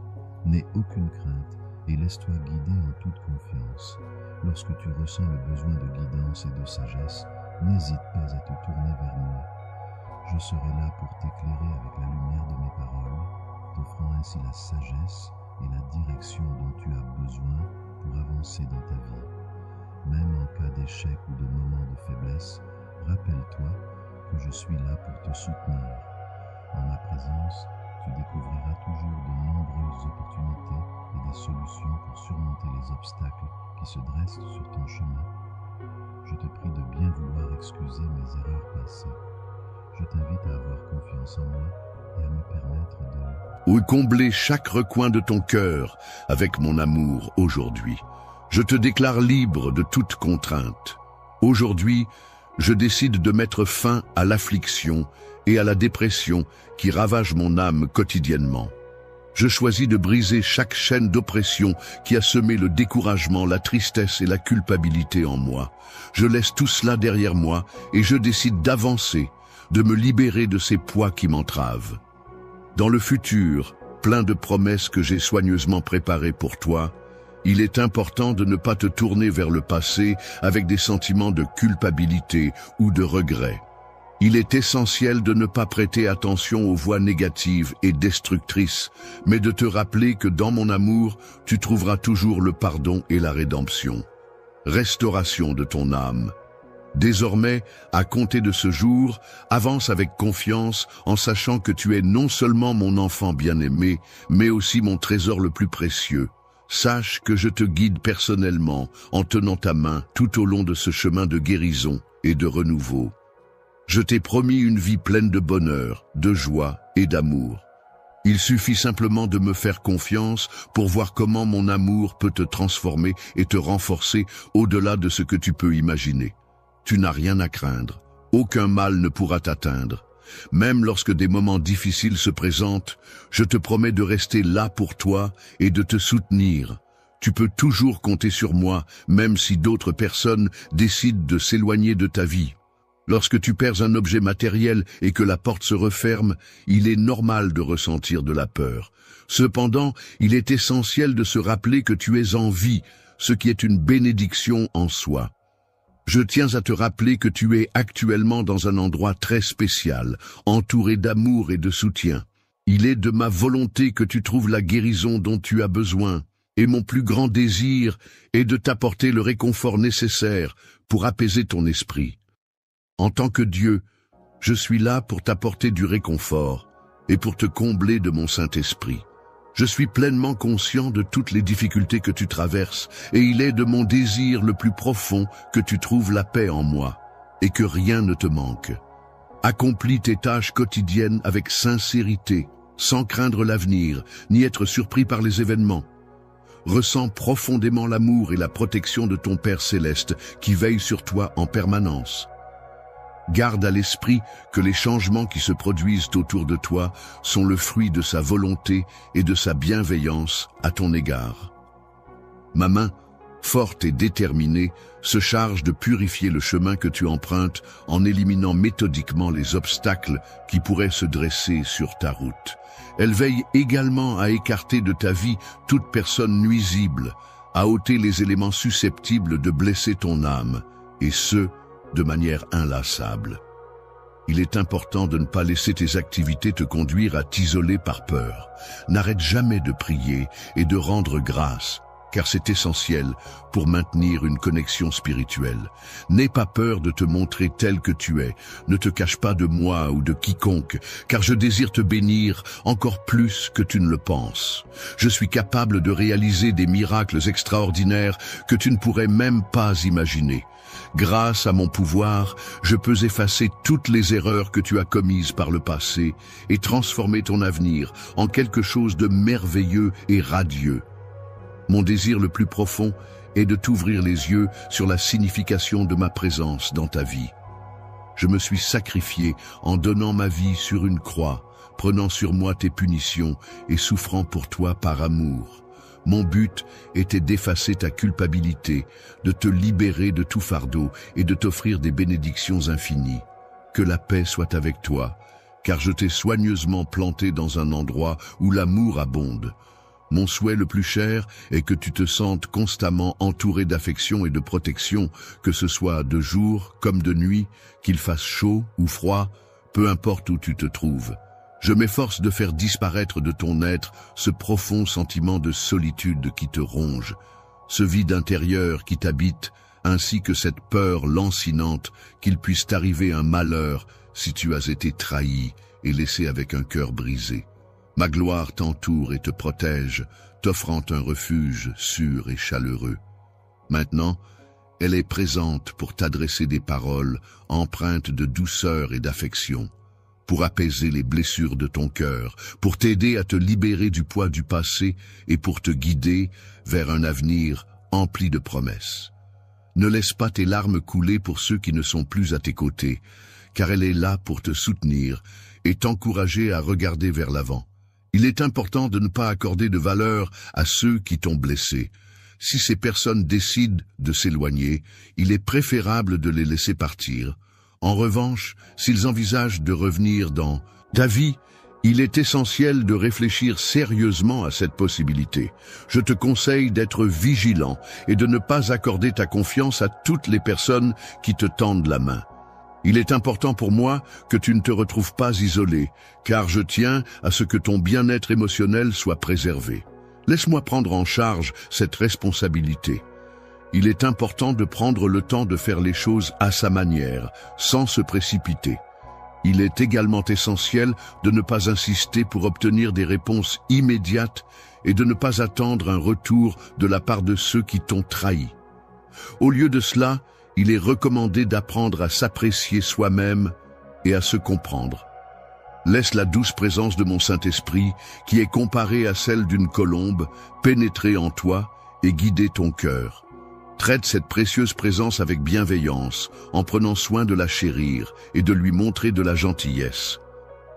N'aie aucune crainte et laisse-toi guider en toute confiance. Lorsque tu ressens le besoin de guidance et de sagesse, n'hésite pas à te tourner vers moi. Je serai là pour t'éclairer avec la lumière de mes paroles, t'offrant ainsi la sagesse et la direction dont tu as besoin pour avancer dans ta vie. Même en cas d'échec ou de moment de faiblesse, rappelle-toi que je suis là pour te soutenir. En ma présence, tu découvriras toujours de nombreuses opportunités et des solutions pour surmonter les obstacles qui se dressent sur ton chemin. Je te prie de bien vouloir excuser mes erreurs passées. Je t'invite à avoir confiance en moi et à me permettre de combler chaque recoin de ton cœur avec mon amour aujourd'hui. Je te déclare libre de toute contrainte. Aujourd'hui, je décide de mettre fin à l'affliction et à la dépression qui ravagent mon âme quotidiennement. Je choisis de briser chaque chaîne d'oppression qui a semé le découragement, la tristesse et la culpabilité en moi. Je laisse tout cela derrière moi et je décide d'avancer, de me libérer de ces poids qui m'entravent. Dans le futur, plein de promesses que j'ai soigneusement préparées pour toi, il est important de ne pas te tourner vers le passé avec des sentiments de culpabilité ou de regret. Il est essentiel de ne pas prêter attention aux voix négatives et destructrices, mais de te rappeler que dans mon amour, tu trouveras toujours le pardon et la rédemption. Restauration de ton âme. Désormais, à compter de ce jour, avance avec confiance en sachant que tu es non seulement mon enfant bien-aimé, mais aussi mon trésor le plus précieux. Sache que je te guide personnellement en tenant ta main tout au long de ce chemin de guérison et de renouveau. Je t'ai promis une vie pleine de bonheur, de joie et d'amour. Il suffit simplement de me faire confiance pour voir comment mon amour peut te transformer et te renforcer au-delà de ce que tu peux imaginer. Tu n'as rien à craindre, aucun mal ne pourra t'atteindre. Même lorsque des moments difficiles se présentent, je te promets de rester là pour toi et de te soutenir. Tu peux toujours compter sur moi, même si d'autres personnes décident de s'éloigner de ta vie. Lorsque tu perds un objet matériel et que la porte se referme, il est normal de ressentir de la peur. Cependant, il est essentiel de se rappeler que tu es en vie, ce qui est une bénédiction en soi. Je tiens à te rappeler que tu es actuellement dans un endroit très spécial, entouré d'amour et de soutien. Il est de ma volonté que tu trouves la guérison dont tu as besoin, et mon plus grand désir est de t'apporter le réconfort nécessaire pour apaiser ton esprit. En tant que Dieu, je suis là pour t'apporter du réconfort et pour te combler de mon Saint-Esprit. Je suis pleinement conscient de toutes les difficultés que tu traverses, et il est de mon désir le plus profond que tu trouves la paix en moi, et que rien ne te manque. Accomplis tes tâches quotidiennes avec sincérité, sans craindre l'avenir, ni être surpris par les événements. Ressens profondément l'amour et la protection de ton Père céleste qui veille sur toi en permanence. Garde à l'esprit que les changements qui se produisent autour de toi sont le fruit de sa volonté et de sa bienveillance à ton égard. Ma main, forte et déterminée, se charge de purifier le chemin que tu empruntes en éliminant méthodiquement les obstacles qui pourraient se dresser sur ta route. Elle veille également à écarter de ta vie toute personne nuisible, à ôter les éléments susceptibles de blesser ton âme, et ce, de manière inlassable. Il est important de ne pas laisser tes activités te conduire à t'isoler par peur. N'arrête jamais de prier et de rendre grâce, car c'est essentiel pour maintenir une connexion spirituelle. N'aie pas peur de te montrer tel que tu es. Ne te cache pas de moi ou de quiconque, car je désire te bénir encore plus que tu ne le penses. Je suis capable de réaliser des miracles extraordinaires que tu ne pourrais même pas imaginer. Grâce à mon pouvoir, je peux effacer toutes les erreurs que tu as commises par le passé et transformer ton avenir en quelque chose de merveilleux et radieux. Mon désir le plus profond est de t'ouvrir les yeux sur la signification de ma présence dans ta vie. Je me suis sacrifié en donnant ma vie sur une croix, prenant sur moi tes punitions et souffrant pour toi par amour. Mon but était d'effacer ta culpabilité, de te libérer de tout fardeau et de t'offrir des bénédictions infinies. Que la paix soit avec toi, car je t'ai soigneusement planté dans un endroit où l'amour abonde. Mon souhait le plus cher est que tu te sentes constamment entouré d'affection et de protection, que ce soit de jour comme de nuit, qu'il fasse chaud ou froid, peu importe où tu te trouves. Je m'efforce de faire disparaître de ton être ce profond sentiment de solitude qui te ronge, ce vide intérieur qui t'habite, ainsi que cette peur lancinante qu'il puisse t'arriver un malheur si tu as été trahi et laissé avec un cœur brisé. Ma gloire t'entoure et te protège, t'offrant un refuge sûr et chaleureux. Maintenant, elle est présente pour t'adresser des paroles empreintes de douceur et d'affection, pour apaiser les blessures de ton cœur, pour t'aider à te libérer du poids du passé et pour te guider vers un avenir empli de promesses. Ne laisse pas tes larmes couler pour ceux qui ne sont plus à tes côtés, car elle est là pour te soutenir et t'encourager à regarder vers l'avant. Il est important de ne pas accorder de valeur à ceux qui t'ont blessé. Si ces personnes décident de s'éloigner, il est préférable de les laisser partir. En revanche, s'ils envisagent de revenir dans ta vie, il est essentiel de réfléchir sérieusement à cette possibilité. Je te conseille d'être vigilant et de ne pas accorder ta confiance à toutes les personnes qui te tendent la main. Il est important pour moi que tu ne te retrouves pas isolé, car je tiens à ce que ton bien-être émotionnel soit préservé. Laisse-moi prendre en charge cette responsabilité. Il est important de prendre le temps de faire les choses à sa manière, sans se précipiter. Il est également essentiel de ne pas insister pour obtenir des réponses immédiates et de ne pas attendre un retour de la part de ceux qui t'ont trahi. Au lieu de cela, il est recommandé d'apprendre à s'apprécier soi-même et à se comprendre. Laisse la douce présence de mon Saint-Esprit, qui est comparée à celle d'une colombe, pénétrer en toi et guider ton cœur. Traite cette précieuse présence avec bienveillance, en prenant soin de la chérir et de lui montrer de la gentillesse.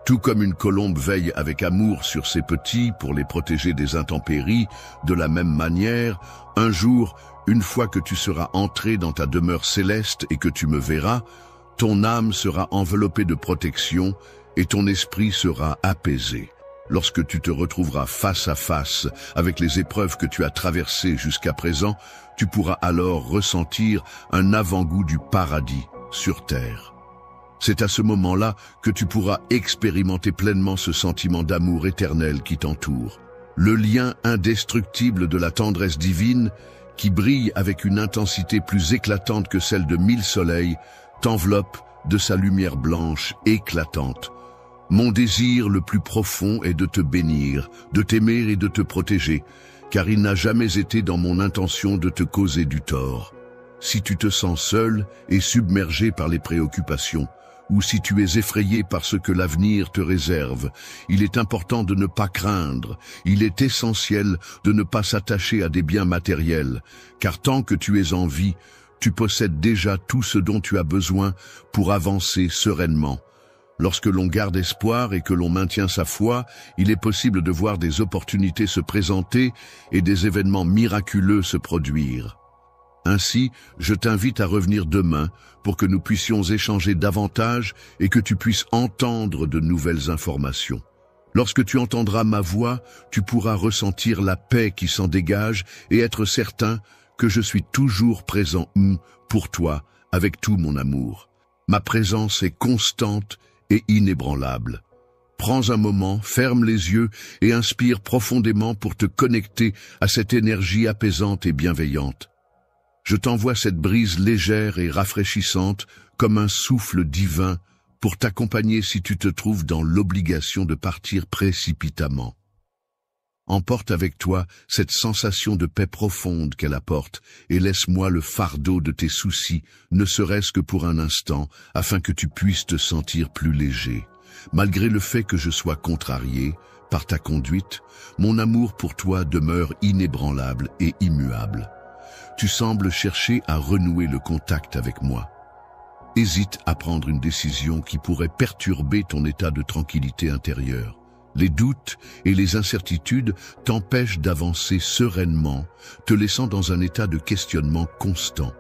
Tout comme une colombe veille avec amour sur ses petits pour les protéger des intempéries, de la même manière, un jour, une fois que tu seras entré dans ta demeure céleste et que tu me verras, ton âme sera enveloppée de protection et ton esprit sera apaisé. Lorsque tu te retrouveras face à face avec les épreuves que tu as traversées jusqu'à présent, tu pourras alors ressentir un avant-goût du paradis sur terre. C'est à ce moment-là que tu pourras expérimenter pleinement ce sentiment d'amour éternel qui t'entoure. Le lien indestructible de la tendresse divine, qui brille avec une intensité plus éclatante que celle de 1000 soleils, t'enveloppe de sa lumière blanche éclatante. Mon désir le plus profond est de te bénir, de t'aimer et de te protéger, car il n'a jamais été dans mon intention de te causer du tort. Si tu te sens seul et submergé par les préoccupations, ou si tu es effrayé par ce que l'avenir te réserve, il est important de ne pas craindre, il est essentiel de ne pas s'attacher à des biens matériels, car tant que tu es en vie, tu possèdes déjà tout ce dont tu as besoin pour avancer sereinement. Lorsque l'on garde espoir et que l'on maintient sa foi, il est possible de voir des opportunités se présenter et des événements miraculeux se produire. Ainsi, je t'invite à revenir demain pour que nous puissions échanger davantage et que tu puisses entendre de nouvelles informations. Lorsque tu entendras ma voix, tu pourras ressentir la paix qui s'en dégage et être certain que je suis toujours présent pour toi avec tout mon amour. Ma présence est constante et inébranlable. Prends un moment, ferme les yeux et inspire profondément pour te connecter à cette énergie apaisante et bienveillante. Je t'envoie cette brise légère et rafraîchissante comme un souffle divin pour t'accompagner si tu te trouves dans l'obligation de partir précipitamment. Emporte avec toi cette sensation de paix profonde qu'elle apporte et laisse-moi le fardeau de tes soucis, ne serait-ce que pour un instant, afin que tu puisses te sentir plus léger. Malgré le fait que je sois contrarié par ta conduite, mon amour pour toi demeure inébranlable et immuable. Tu sembles chercher à renouer le contact avec moi. Hésite à prendre une décision qui pourrait perturber ton état de tranquillité intérieure. Les doutes et les incertitudes t'empêchent d'avancer sereinement, te laissant dans un état de questionnement constant.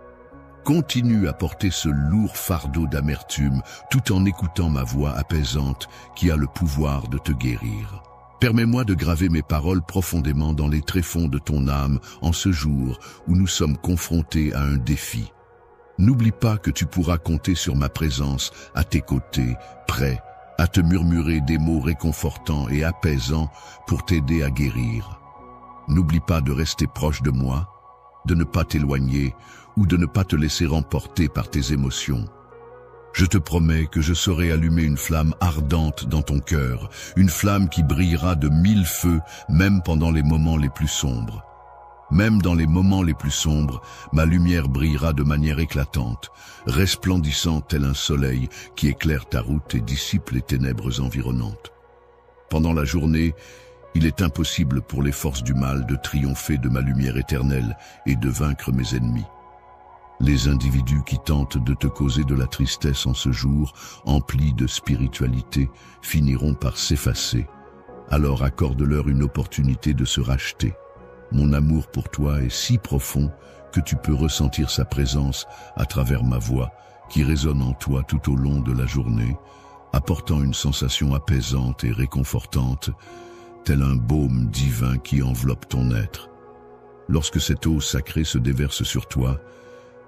Continue à porter ce lourd fardeau d'amertume tout en écoutant ma voix apaisante qui a le pouvoir de te guérir. Permets-moi de graver mes paroles profondément dans les tréfonds de ton âme en ce jour où nous sommes confrontés à un défi. N'oublie pas que tu pourras compter sur ma présence à tes côtés, prêt à te murmurer des mots réconfortants et apaisants pour t'aider à guérir. N'oublie pas de rester proche de moi, de ne pas t'éloigner ou de ne pas te laisser emporter par tes émotions. Je te promets que je saurai allumer une flamme ardente dans ton cœur, une flamme qui brillera de 1000 feux, même pendant les moments les plus sombres. Même dans les moments les plus sombres, ma lumière brillera de manière éclatante, resplendissante tel un soleil qui éclaire ta route et dissipe les ténèbres environnantes. Pendant la journée, il est impossible pour les forces du mal de triompher de ma lumière éternelle et de vaincre mes ennemis. Les individus qui tentent de te causer de la tristesse en ce jour, emplis de spiritualité, finiront par s'effacer. Alors accorde-leur une opportunité de se racheter. Mon amour pour toi est si profond que tu peux ressentir sa présence à travers ma voix qui résonne en toi tout au long de la journée, apportant une sensation apaisante et réconfortante, tel un baume divin qui enveloppe ton être. Lorsque cette eau sacrée se déverse sur toi,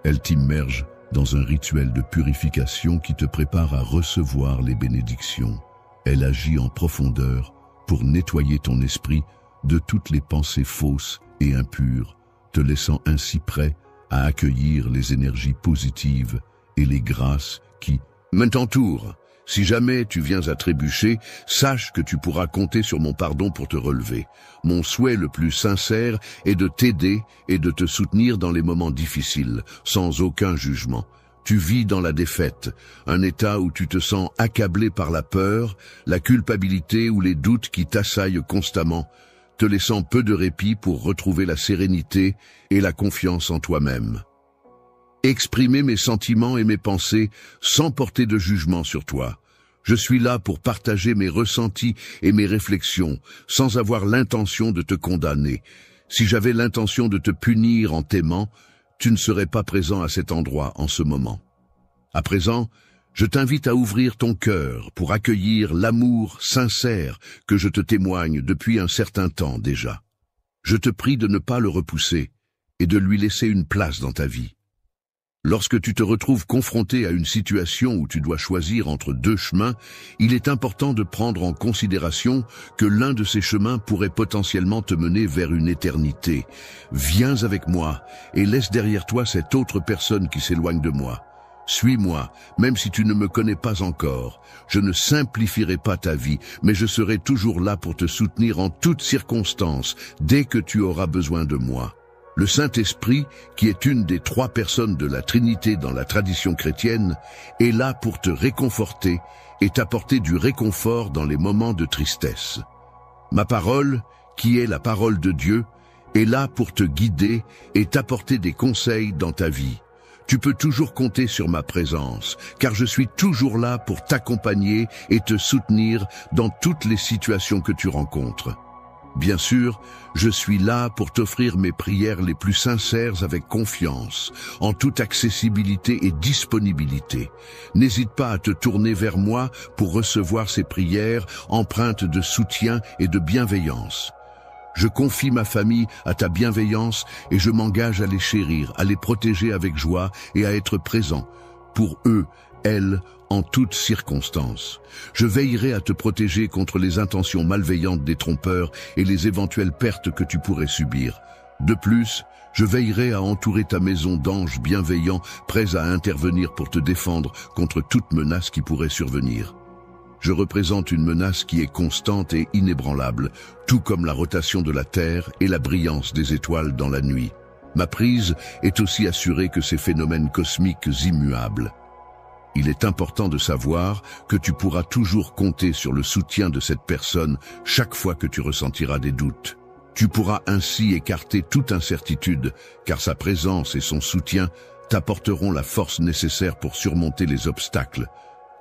elle t'immerge dans un rituel de purification qui te prépare à recevoir les bénédictions. Elle agit en profondeur pour nettoyer ton esprit de toutes les pensées fausses et impures, te laissant ainsi prêt à accueillir les énergies positives et les grâces qui m'entourent. Si jamais tu viens à trébucher, sache que tu pourras compter sur mon pardon pour te relever. Mon souhait le plus sincère est de t'aider et de te soutenir dans les moments difficiles, sans aucun jugement. Tu vis dans la défaite, un état où tu te sens accablé par la peur, la culpabilité ou les doutes qui t'assaillent constamment, te laissant peu de répit pour retrouver la sérénité et la confiance en toi-même. Exprimer mes sentiments et mes pensées sans porter de jugement sur toi. Je suis là pour partager mes ressentis et mes réflexions, sans avoir l'intention de te condamner. Si j'avais l'intention de te punir en t'aimant, tu ne serais pas présent à cet endroit en ce moment. À présent, je t'invite à ouvrir ton cœur pour accueillir l'amour sincère que je te témoigne depuis un certain temps déjà. Je te prie de ne pas le repousser et de lui laisser une place dans ta vie. Lorsque tu te retrouves confronté à une situation où tu dois choisir entre deux chemins, il est important de prendre en considération que l'un de ces chemins pourrait potentiellement te mener vers une éternité. Viens avec moi et laisse derrière toi cette autre personne qui s'éloigne de moi. Suis-moi, même si tu ne me connais pas encore. Je ne simplifierai pas ta vie, mais je serai toujours là pour te soutenir en toutes circonstances, dès que tu auras besoin de moi. Le Saint-Esprit, qui est une des 3 personnes de la Trinité dans la tradition chrétienne, est là pour te réconforter et t'apporter du réconfort dans les moments de tristesse. Ma parole, qui est la parole de Dieu, est là pour te guider et t'apporter des conseils dans ta vie. Tu peux toujours compter sur ma présence, car je suis toujours là pour t'accompagner et te soutenir dans toutes les situations que tu rencontres. Bien sûr, je suis là pour t'offrir mes prières les plus sincères avec confiance, en toute accessibilité et disponibilité. N'hésite pas à te tourner vers moi pour recevoir ces prières empreintes de soutien et de bienveillance. Je confie ma famille à ta bienveillance et je m'engage à les chérir, à les protéger avec joie et à être présent pour eux, elles, en toutes circonstances. Je veillerai à te protéger contre les intentions malveillantes des trompeurs et les éventuelles pertes que tu pourrais subir. De plus, je veillerai à entourer ta maison d'anges bienveillants, prêts à intervenir pour te défendre contre toute menace qui pourrait survenir. Je représente une menace qui est constante et inébranlable, tout comme la rotation de la Terre et la brillance des étoiles dans la nuit. Ma prise est aussi assurée que ces phénomènes cosmiques immuables. Il est important de savoir que tu pourras toujours compter sur le soutien de cette personne chaque fois que tu ressentiras des doutes. Tu pourras ainsi écarter toute incertitude, car sa présence et son soutien t'apporteront la force nécessaire pour surmonter les obstacles.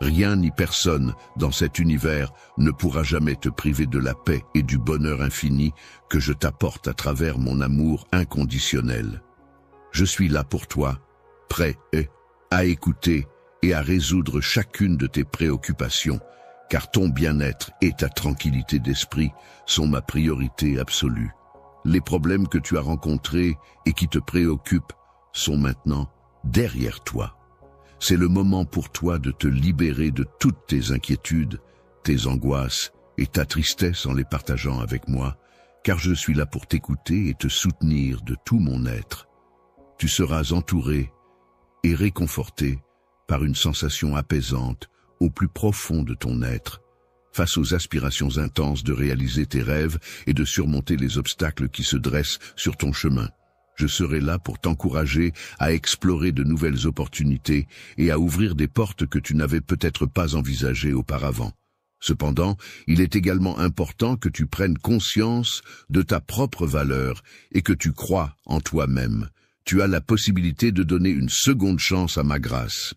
Rien ni personne dans cet univers ne pourra jamais te priver de la paix et du bonheur infini que je t'apporte à travers mon amour inconditionnel. Je suis là pour toi, prêt à écouter et à résoudre chacune de tes préoccupations, car ton bien-être et ta tranquillité d'esprit sont ma priorité absolue. Les problèmes que tu as rencontrés et qui te préoccupent sont maintenant derrière toi. C'est le moment pour toi de te libérer de toutes tes inquiétudes, tes angoisses et ta tristesse en les partageant avec moi, car je suis là pour t'écouter et te soutenir de tout mon être. Tu seras entouré et réconforté par une sensation apaisante au plus profond de ton être, face aux aspirations intenses de réaliser tes rêves et de surmonter les obstacles qui se dressent sur ton chemin. Je serai là pour t'encourager à explorer de nouvelles opportunités et à ouvrir des portes que tu n'avais peut-être pas envisagées auparavant. Cependant, il est également important que tu prennes conscience de ta propre valeur et que tu crois en toi-même. Tu as la possibilité de donner une seconde chance à ma grâce.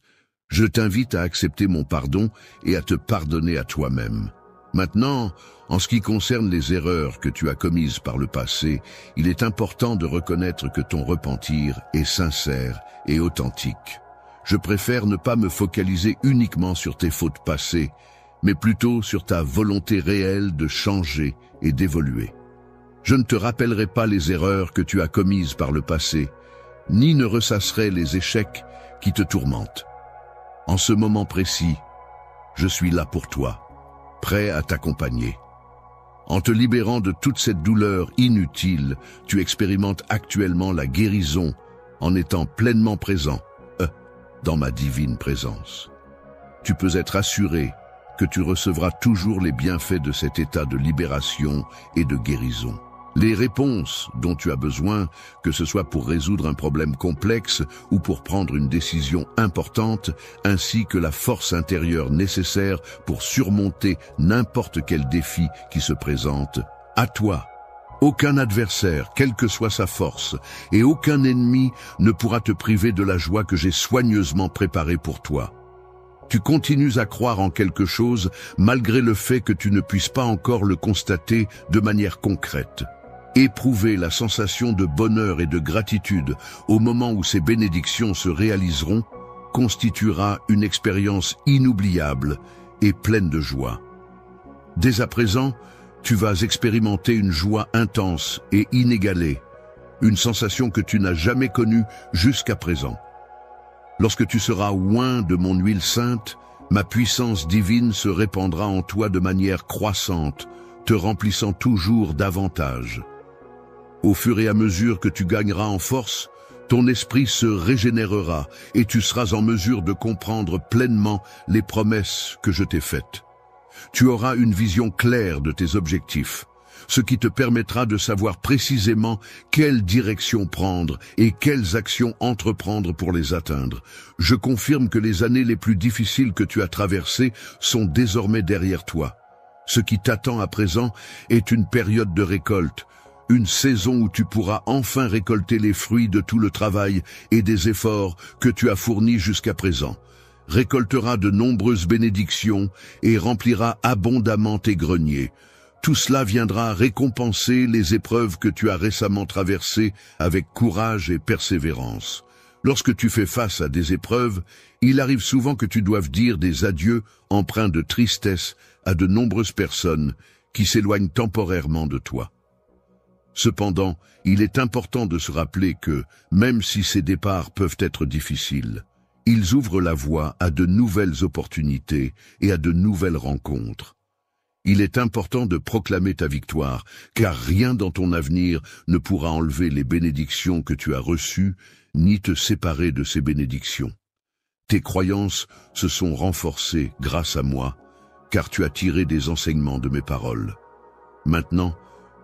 Je t'invite à accepter mon pardon et à te pardonner à toi-même. Maintenant, en ce qui concerne les erreurs que tu as commises par le passé, il est important de reconnaître que ton repentir est sincère et authentique. Je préfère ne pas me focaliser uniquement sur tes fautes passées, mais plutôt sur ta volonté réelle de changer et d'évoluer. Je ne te rappellerai pas les erreurs que tu as commises par le passé, ni ne ressasserai les échecs qui te tourmentent. En ce moment précis, je suis là pour toi, prêt à t'accompagner. En te libérant de toute cette douleur inutile, tu expérimentes actuellement la guérison en étant pleinement présent, dans ma divine présence. Tu peux être assuré que tu recevras toujours les bienfaits de cet état de libération et de guérison. Les réponses dont tu as besoin, que ce soit pour résoudre un problème complexe ou pour prendre une décision importante, ainsi que la force intérieure nécessaire pour surmonter n'importe quel défi qui se présente, à toi. Aucun adversaire, quelle que soit sa force, et aucun ennemi ne pourra te priver de la joie que j'ai soigneusement préparée pour toi. Tu continues à croire en quelque chose malgré le fait que tu ne puisses pas encore le constater de manière concrète. Éprouver la sensation de bonheur et de gratitude au moment où ces bénédictions se réaliseront constituera une expérience inoubliable et pleine de joie. Dès à présent, tu vas expérimenter une joie intense et inégalée, une sensation que tu n'as jamais connue jusqu'à présent. Lorsque tu seras oint de mon huile sainte, ma puissance divine se répandra en toi de manière croissante, te remplissant toujours davantage. Au fur et à mesure que tu gagneras en force, ton esprit se régénérera et tu seras en mesure de comprendre pleinement les promesses que je t'ai faites. Tu auras une vision claire de tes objectifs, ce qui te permettra de savoir précisément quelle direction prendre et quelles actions entreprendre pour les atteindre. Je confirme que les années les plus difficiles que tu as traversées sont désormais derrière toi. Ce qui t'attend à présent est une période de récolte, une saison où tu pourras enfin récolter les fruits de tout le travail et des efforts que tu as fournis jusqu'à présent. Récoltera de nombreuses bénédictions et remplira abondamment tes greniers. Tout cela viendra récompenser les épreuves que tu as récemment traversées avec courage et persévérance. Lorsque tu fais face à des épreuves, il arrive souvent que tu doives dire des adieux empreints de tristesse à de nombreuses personnes qui s'éloignent temporairement de toi. Cependant, il est important de se rappeler que, même si ces départs peuvent être difficiles, ils ouvrent la voie à de nouvelles opportunités et à de nouvelles rencontres. Il est important de proclamer ta victoire, car rien dans ton avenir ne pourra enlever les bénédictions que tu as reçues, ni te séparer de ces bénédictions. Tes croyances se sont renforcées grâce à moi, car tu as tiré des enseignements de mes paroles. Maintenant,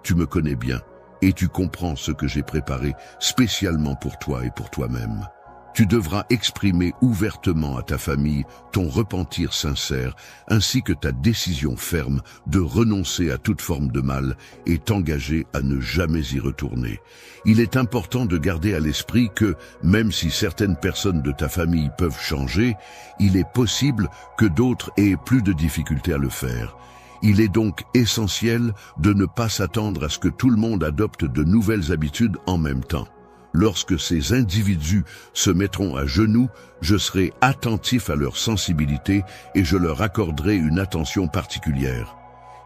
tu me connais bien, et tu comprends ce que j'ai préparé spécialement pour toi et pour toi-même. Tu devras exprimer ouvertement à ta famille ton repentir sincère, ainsi que ta décision ferme de renoncer à toute forme de mal et t'engager à ne jamais y retourner. Il est important de garder à l'esprit que, même si certaines personnes de ta famille peuvent changer, il est possible que d'autres aient plus de difficultés à le faire. Il est donc essentiel de ne pas s'attendre à ce que tout le monde adopte de nouvelles habitudes en même temps. Lorsque ces individus se mettront à genoux, je serai attentif à leur sensibilité et je leur accorderai une attention particulière.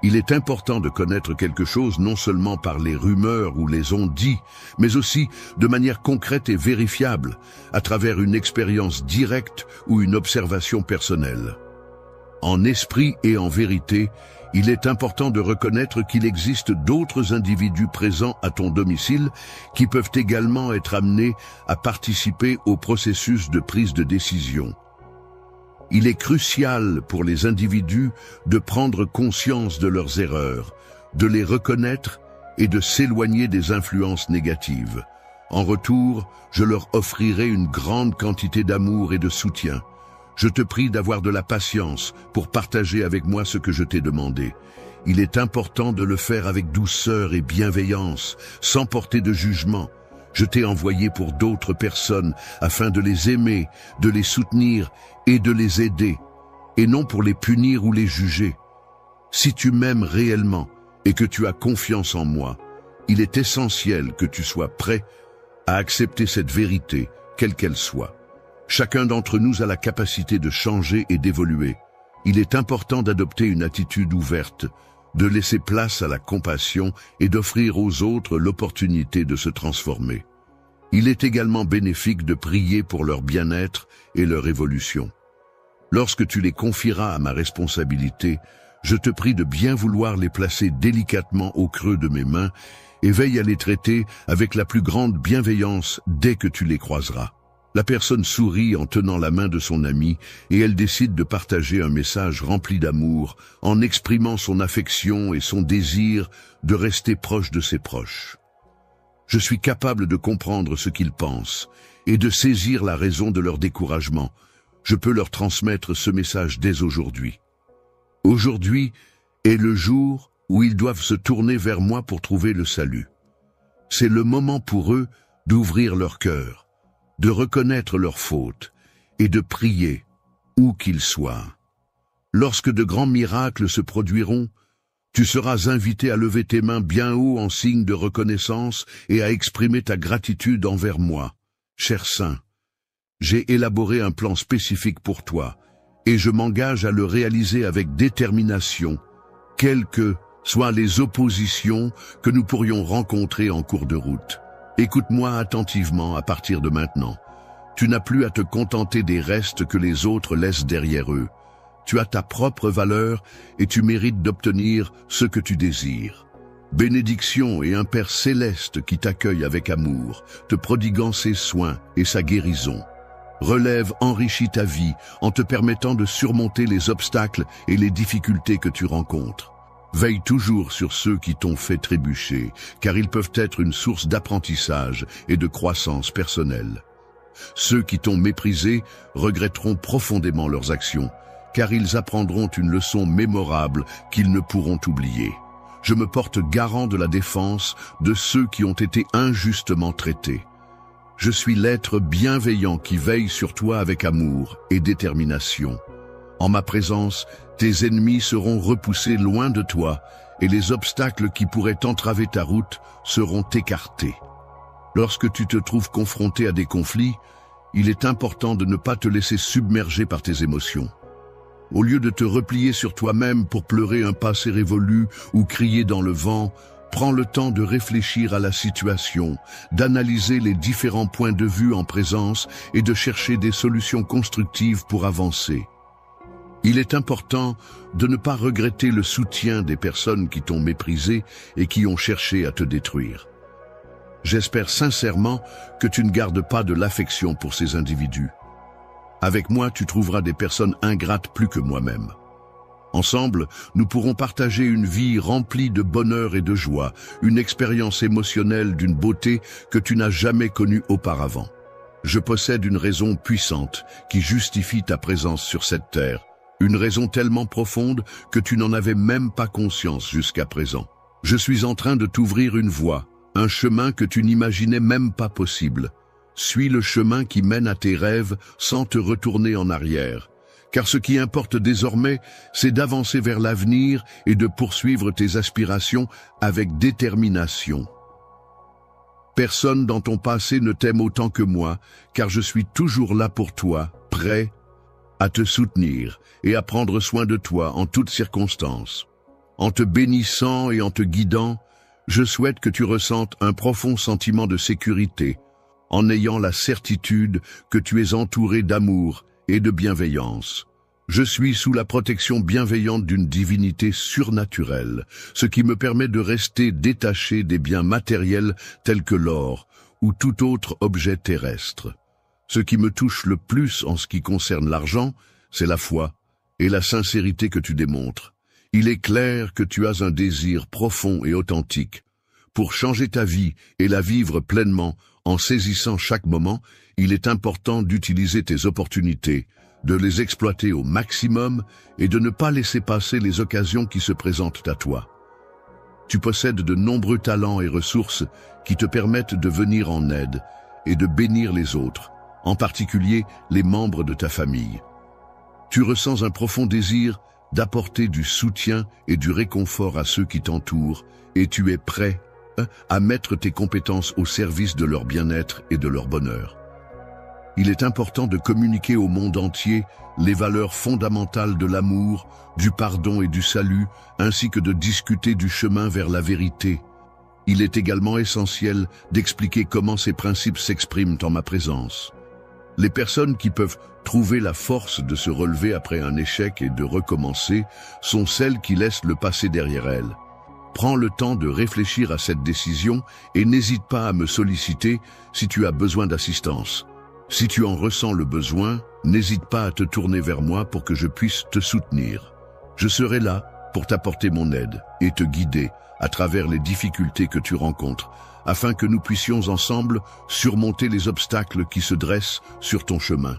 Il est important de connaître quelque chose non seulement par les rumeurs ou les on-dit, mais aussi de manière concrète et vérifiable, à travers une expérience directe ou une observation personnelle. En esprit et en vérité, il est important de reconnaître qu'il existe d'autres individus présents à ton domicile qui peuvent également être amenés à participer au processus de prise de décision. Il est crucial pour les individus de prendre conscience de leurs erreurs, de les reconnaître et de s'éloigner des influences négatives. En retour, je leur offrirai une grande quantité d'amour et de soutien. Je te prie d'avoir de la patience pour partager avec moi ce que je t'ai demandé. Il est important de le faire avec douceur et bienveillance, sans porter de jugement. Je t'ai envoyé pour d'autres personnes afin de les aimer, de les soutenir et de les aider, et non pour les punir ou les juger. Si tu m'aimes réellement et que tu as confiance en moi, il est essentiel que tu sois prêt à accepter cette vérité, quelle qu'elle soit. Chacun d'entre nous a la capacité de changer et d'évoluer. Il est important d'adopter une attitude ouverte, de laisser place à la compassion et d'offrir aux autres l'opportunité de se transformer. Il est également bénéfique de prier pour leur bien-être et leur évolution. Lorsque tu les confieras à ma responsabilité, je te prie de bien vouloir les placer délicatement au creux de mes mains et veille à les traiter avec la plus grande bienveillance dès que tu les croiseras. La personne sourit en tenant la main de son ami et elle décide de partager un message rempli d'amour en exprimant son affection et son désir de rester proche de ses proches. Je suis capable de comprendre ce qu'ils pensent et de saisir la raison de leur découragement. Je peux leur transmettre ce message dès aujourd'hui. Aujourd'hui est le jour où ils doivent se tourner vers moi pour trouver le salut. C'est le moment pour eux d'ouvrir leur cœur, de reconnaître leurs fautes et de prier, où qu'ils soient. Lorsque de grands miracles se produiront, tu seras invité à lever tes mains bien haut en signe de reconnaissance et à exprimer ta gratitude envers moi. Cher Saint, j'ai élaboré un plan spécifique pour toi et je m'engage à le réaliser avec détermination, quelles que soient les oppositions que nous pourrions rencontrer en cours de route. Écoute-moi attentivement à partir de maintenant. Tu n'as plus à te contenter des restes que les autres laissent derrière eux. Tu as ta propre valeur et tu mérites d'obtenir ce que tu désires. Bénédiction et un Père céleste qui t'accueille avec amour, te prodiguant ses soins et sa guérison. Relève enrichit ta vie en te permettant de surmonter les obstacles et les difficultés que tu rencontres. Veille toujours sur ceux qui t'ont fait trébucher, car ils peuvent être une source d'apprentissage et de croissance personnelle. Ceux qui t'ont méprisé regretteront profondément leurs actions, car ils apprendront une leçon mémorable qu'ils ne pourront oublier. Je me porte garant de la défense de ceux qui ont été injustement traités. Je suis l'être bienveillant qui veille sur toi avec amour et détermination. En ma présence, tes ennemis seront repoussés loin de toi et les obstacles qui pourraient entraver ta route seront écartés. Lorsque tu te trouves confronté à des conflits, il est important de ne pas te laisser submerger par tes émotions. Au lieu de te replier sur toi-même pour pleurer un passé révolu ou crier dans le vent, prends le temps de réfléchir à la situation, d'analyser les différents points de vue en présence et de chercher des solutions constructives pour avancer. Il est important de ne pas regretter le soutien des personnes qui t'ont méprisé et qui ont cherché à te détruire. J'espère sincèrement que tu ne gardes pas de l'affection pour ces individus. Avec moi, tu trouveras des personnes ingrates plus que moi-même. Ensemble, nous pourrons partager une vie remplie de bonheur et de joie, une expérience émotionnelle d'une beauté que tu n'as jamais connue auparavant. Je possède une raison puissante qui justifie ta présence sur cette terre, une raison tellement profonde que tu n'en avais même pas conscience jusqu'à présent. Je suis en train de t'ouvrir une voie, un chemin que tu n'imaginais même pas possible. Suis le chemin qui mène à tes rêves sans te retourner en arrière. Car ce qui importe désormais, c'est d'avancer vers l'avenir et de poursuivre tes aspirations avec détermination. Personne dans ton passé ne t'aime autant que moi, car je suis toujours là pour toi, prêt à te soutenir et à prendre soin de toi en toutes circonstances. En te bénissant et en te guidant, je souhaite que tu ressentes un profond sentiment de sécurité, en ayant la certitude que tu es entouré d'amour et de bienveillance. Je suis sous la protection bienveillante d'une divinité surnaturelle, ce qui me permet de rester détaché des biens matériels tels que l'or ou tout autre objet terrestre. Ce qui me touche le plus en ce qui concerne l'argent, c'est la foi et la sincérité que tu démontres. Il est clair que tu as un désir profond et authentique. Pour changer ta vie et la vivre pleinement, en saisissant chaque moment, il est important d'utiliser tes opportunités, de les exploiter au maximum et de ne pas laisser passer les occasions qui se présentent à toi. Tu possèdes de nombreux talents et ressources qui te permettent de venir en aide et de bénir les autres, en particulier les membres de ta famille. Tu ressens un profond désir d'apporter du soutien et du réconfort à ceux qui t'entourent et tu es prêt à mettre tes compétences au service de leur bien-être et de leur bonheur. Il est important de communiquer au monde entier les valeurs fondamentales de l'amour, du pardon et du salut, ainsi que de discuter du chemin vers la vérité. Il est également essentiel d'expliquer comment ces principes s'expriment en ma présence. Les personnes qui peuvent trouver la force de se relever après un échec et de recommencer sont celles qui laissent le passé derrière elles. Prends le temps de réfléchir à cette décision et n'hésite pas à me solliciter si tu as besoin d'assistance. Si tu en ressens le besoin, n'hésite pas à te tourner vers moi pour que je puisse te soutenir. Je serai là pour t'apporter mon aide et te guider à travers les difficultés que tu rencontres, afin que nous puissions ensemble surmonter les obstacles qui se dressent sur ton chemin.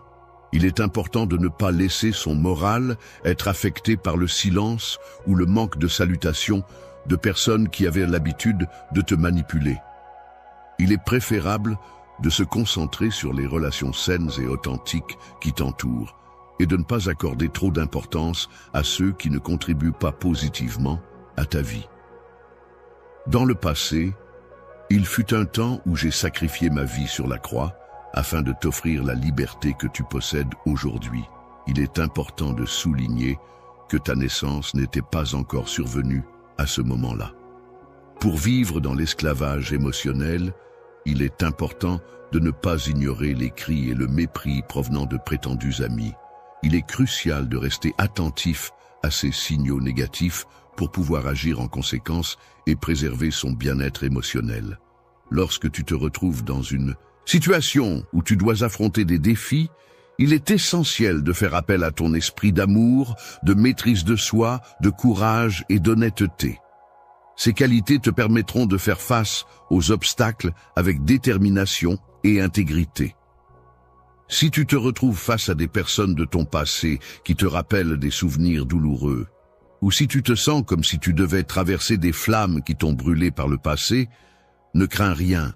Il est important de ne pas laisser son moral être affecté par le silence ou le manque de salutation de personnes qui avaient l'habitude de te manipuler. Il est préférable de se concentrer sur les relations saines et authentiques qui t'entourent et de ne pas accorder trop d'importance à ceux qui ne contribuent pas positivement à ta vie. Dans le passé, il fut un temps où j'ai sacrifié ma vie sur la croix afin de t'offrir la liberté que tu possèdes aujourd'hui. Il est important de souligner que ta naissance n'était pas encore survenue à ce moment-là. Pour vivre dans l'esclavage émotionnel, il est important de ne pas ignorer les cris et le mépris provenant de prétendus amis. Il est crucial de rester attentif à ces signaux négatifs pour pouvoir agir en conséquence et préserver son bien-être émotionnel. Lorsque tu te retrouves dans une situation où tu dois affronter des défis, il est essentiel de faire appel à ton esprit d'amour, de maîtrise de soi, de courage et d'honnêteté. Ces qualités te permettront de faire face aux obstacles avec détermination et intégrité. Si tu te retrouves face à des personnes de ton passé qui te rappellent des souvenirs douloureux, ou si tu te sens comme si tu devais traverser des flammes qui t'ont brûlé par le passé, ne crains rien,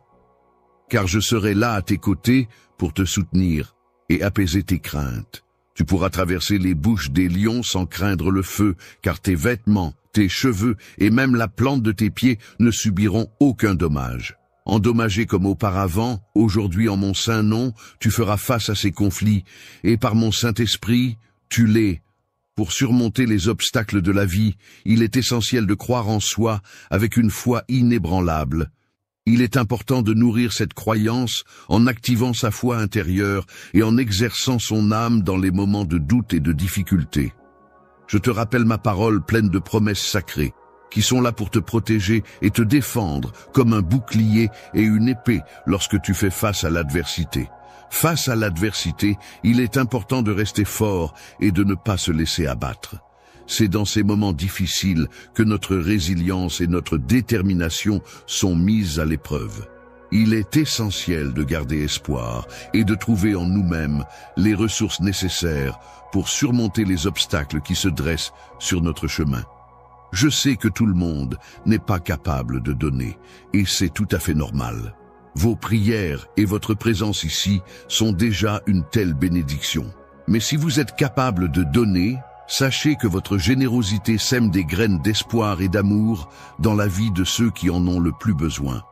car je serai là à tes côtés pour te soutenir et apaiser tes craintes. Tu pourras traverser les bouches des lions sans craindre le feu, car tes vêtements, tes cheveux et même la plante de tes pieds ne subiront aucun dommage. Endommagé comme auparavant, aujourd'hui en mon saint nom, tu feras face à ces conflits, et par mon Saint-Esprit, tu l'es. Pour surmonter les obstacles de la vie, il est essentiel de croire en soi avec une foi inébranlable. Il est important de nourrir cette croyance en activant sa foi intérieure et en exerçant son âme dans les moments de doute et de difficulté. Je te rappelle ma parole pleine de promesses sacrées, qui sont là pour te protéger et te défendre comme un bouclier et une épée lorsque tu fais face à l'adversité. Face à l'adversité, il est important de rester fort et de ne pas se laisser abattre. C'est dans ces moments difficiles que notre résilience et notre détermination sont mises à l'épreuve. Il est essentiel de garder espoir et de trouver en nous-mêmes les ressources nécessaires pour surmonter les obstacles qui se dressent sur notre chemin. Je sais que tout le monde n'est pas capable de donner, et c'est tout à fait normal. Vos prières et votre présence ici sont déjà une telle bénédiction. Mais si vous êtes capable de donner, sachez que votre générosité sème des graines d'espoir et d'amour dans la vie de ceux qui en ont le plus besoin.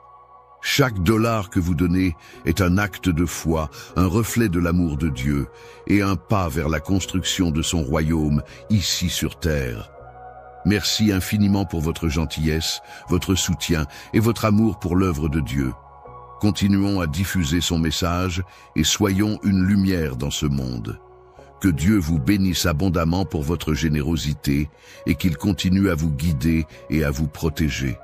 Chaque dollar que vous donnez est un acte de foi, un reflet de l'amour de Dieu et un pas vers la construction de son royaume ici sur terre. Merci infiniment pour votre gentillesse, votre soutien et votre amour pour l'œuvre de Dieu. Continuons à diffuser son message et soyons une lumière dans ce monde. Que Dieu vous bénisse abondamment pour votre générosité et qu'il continue à vous guider et à vous protéger.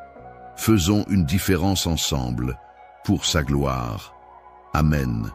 Faisons une différence ensemble, pour sa gloire. Amen.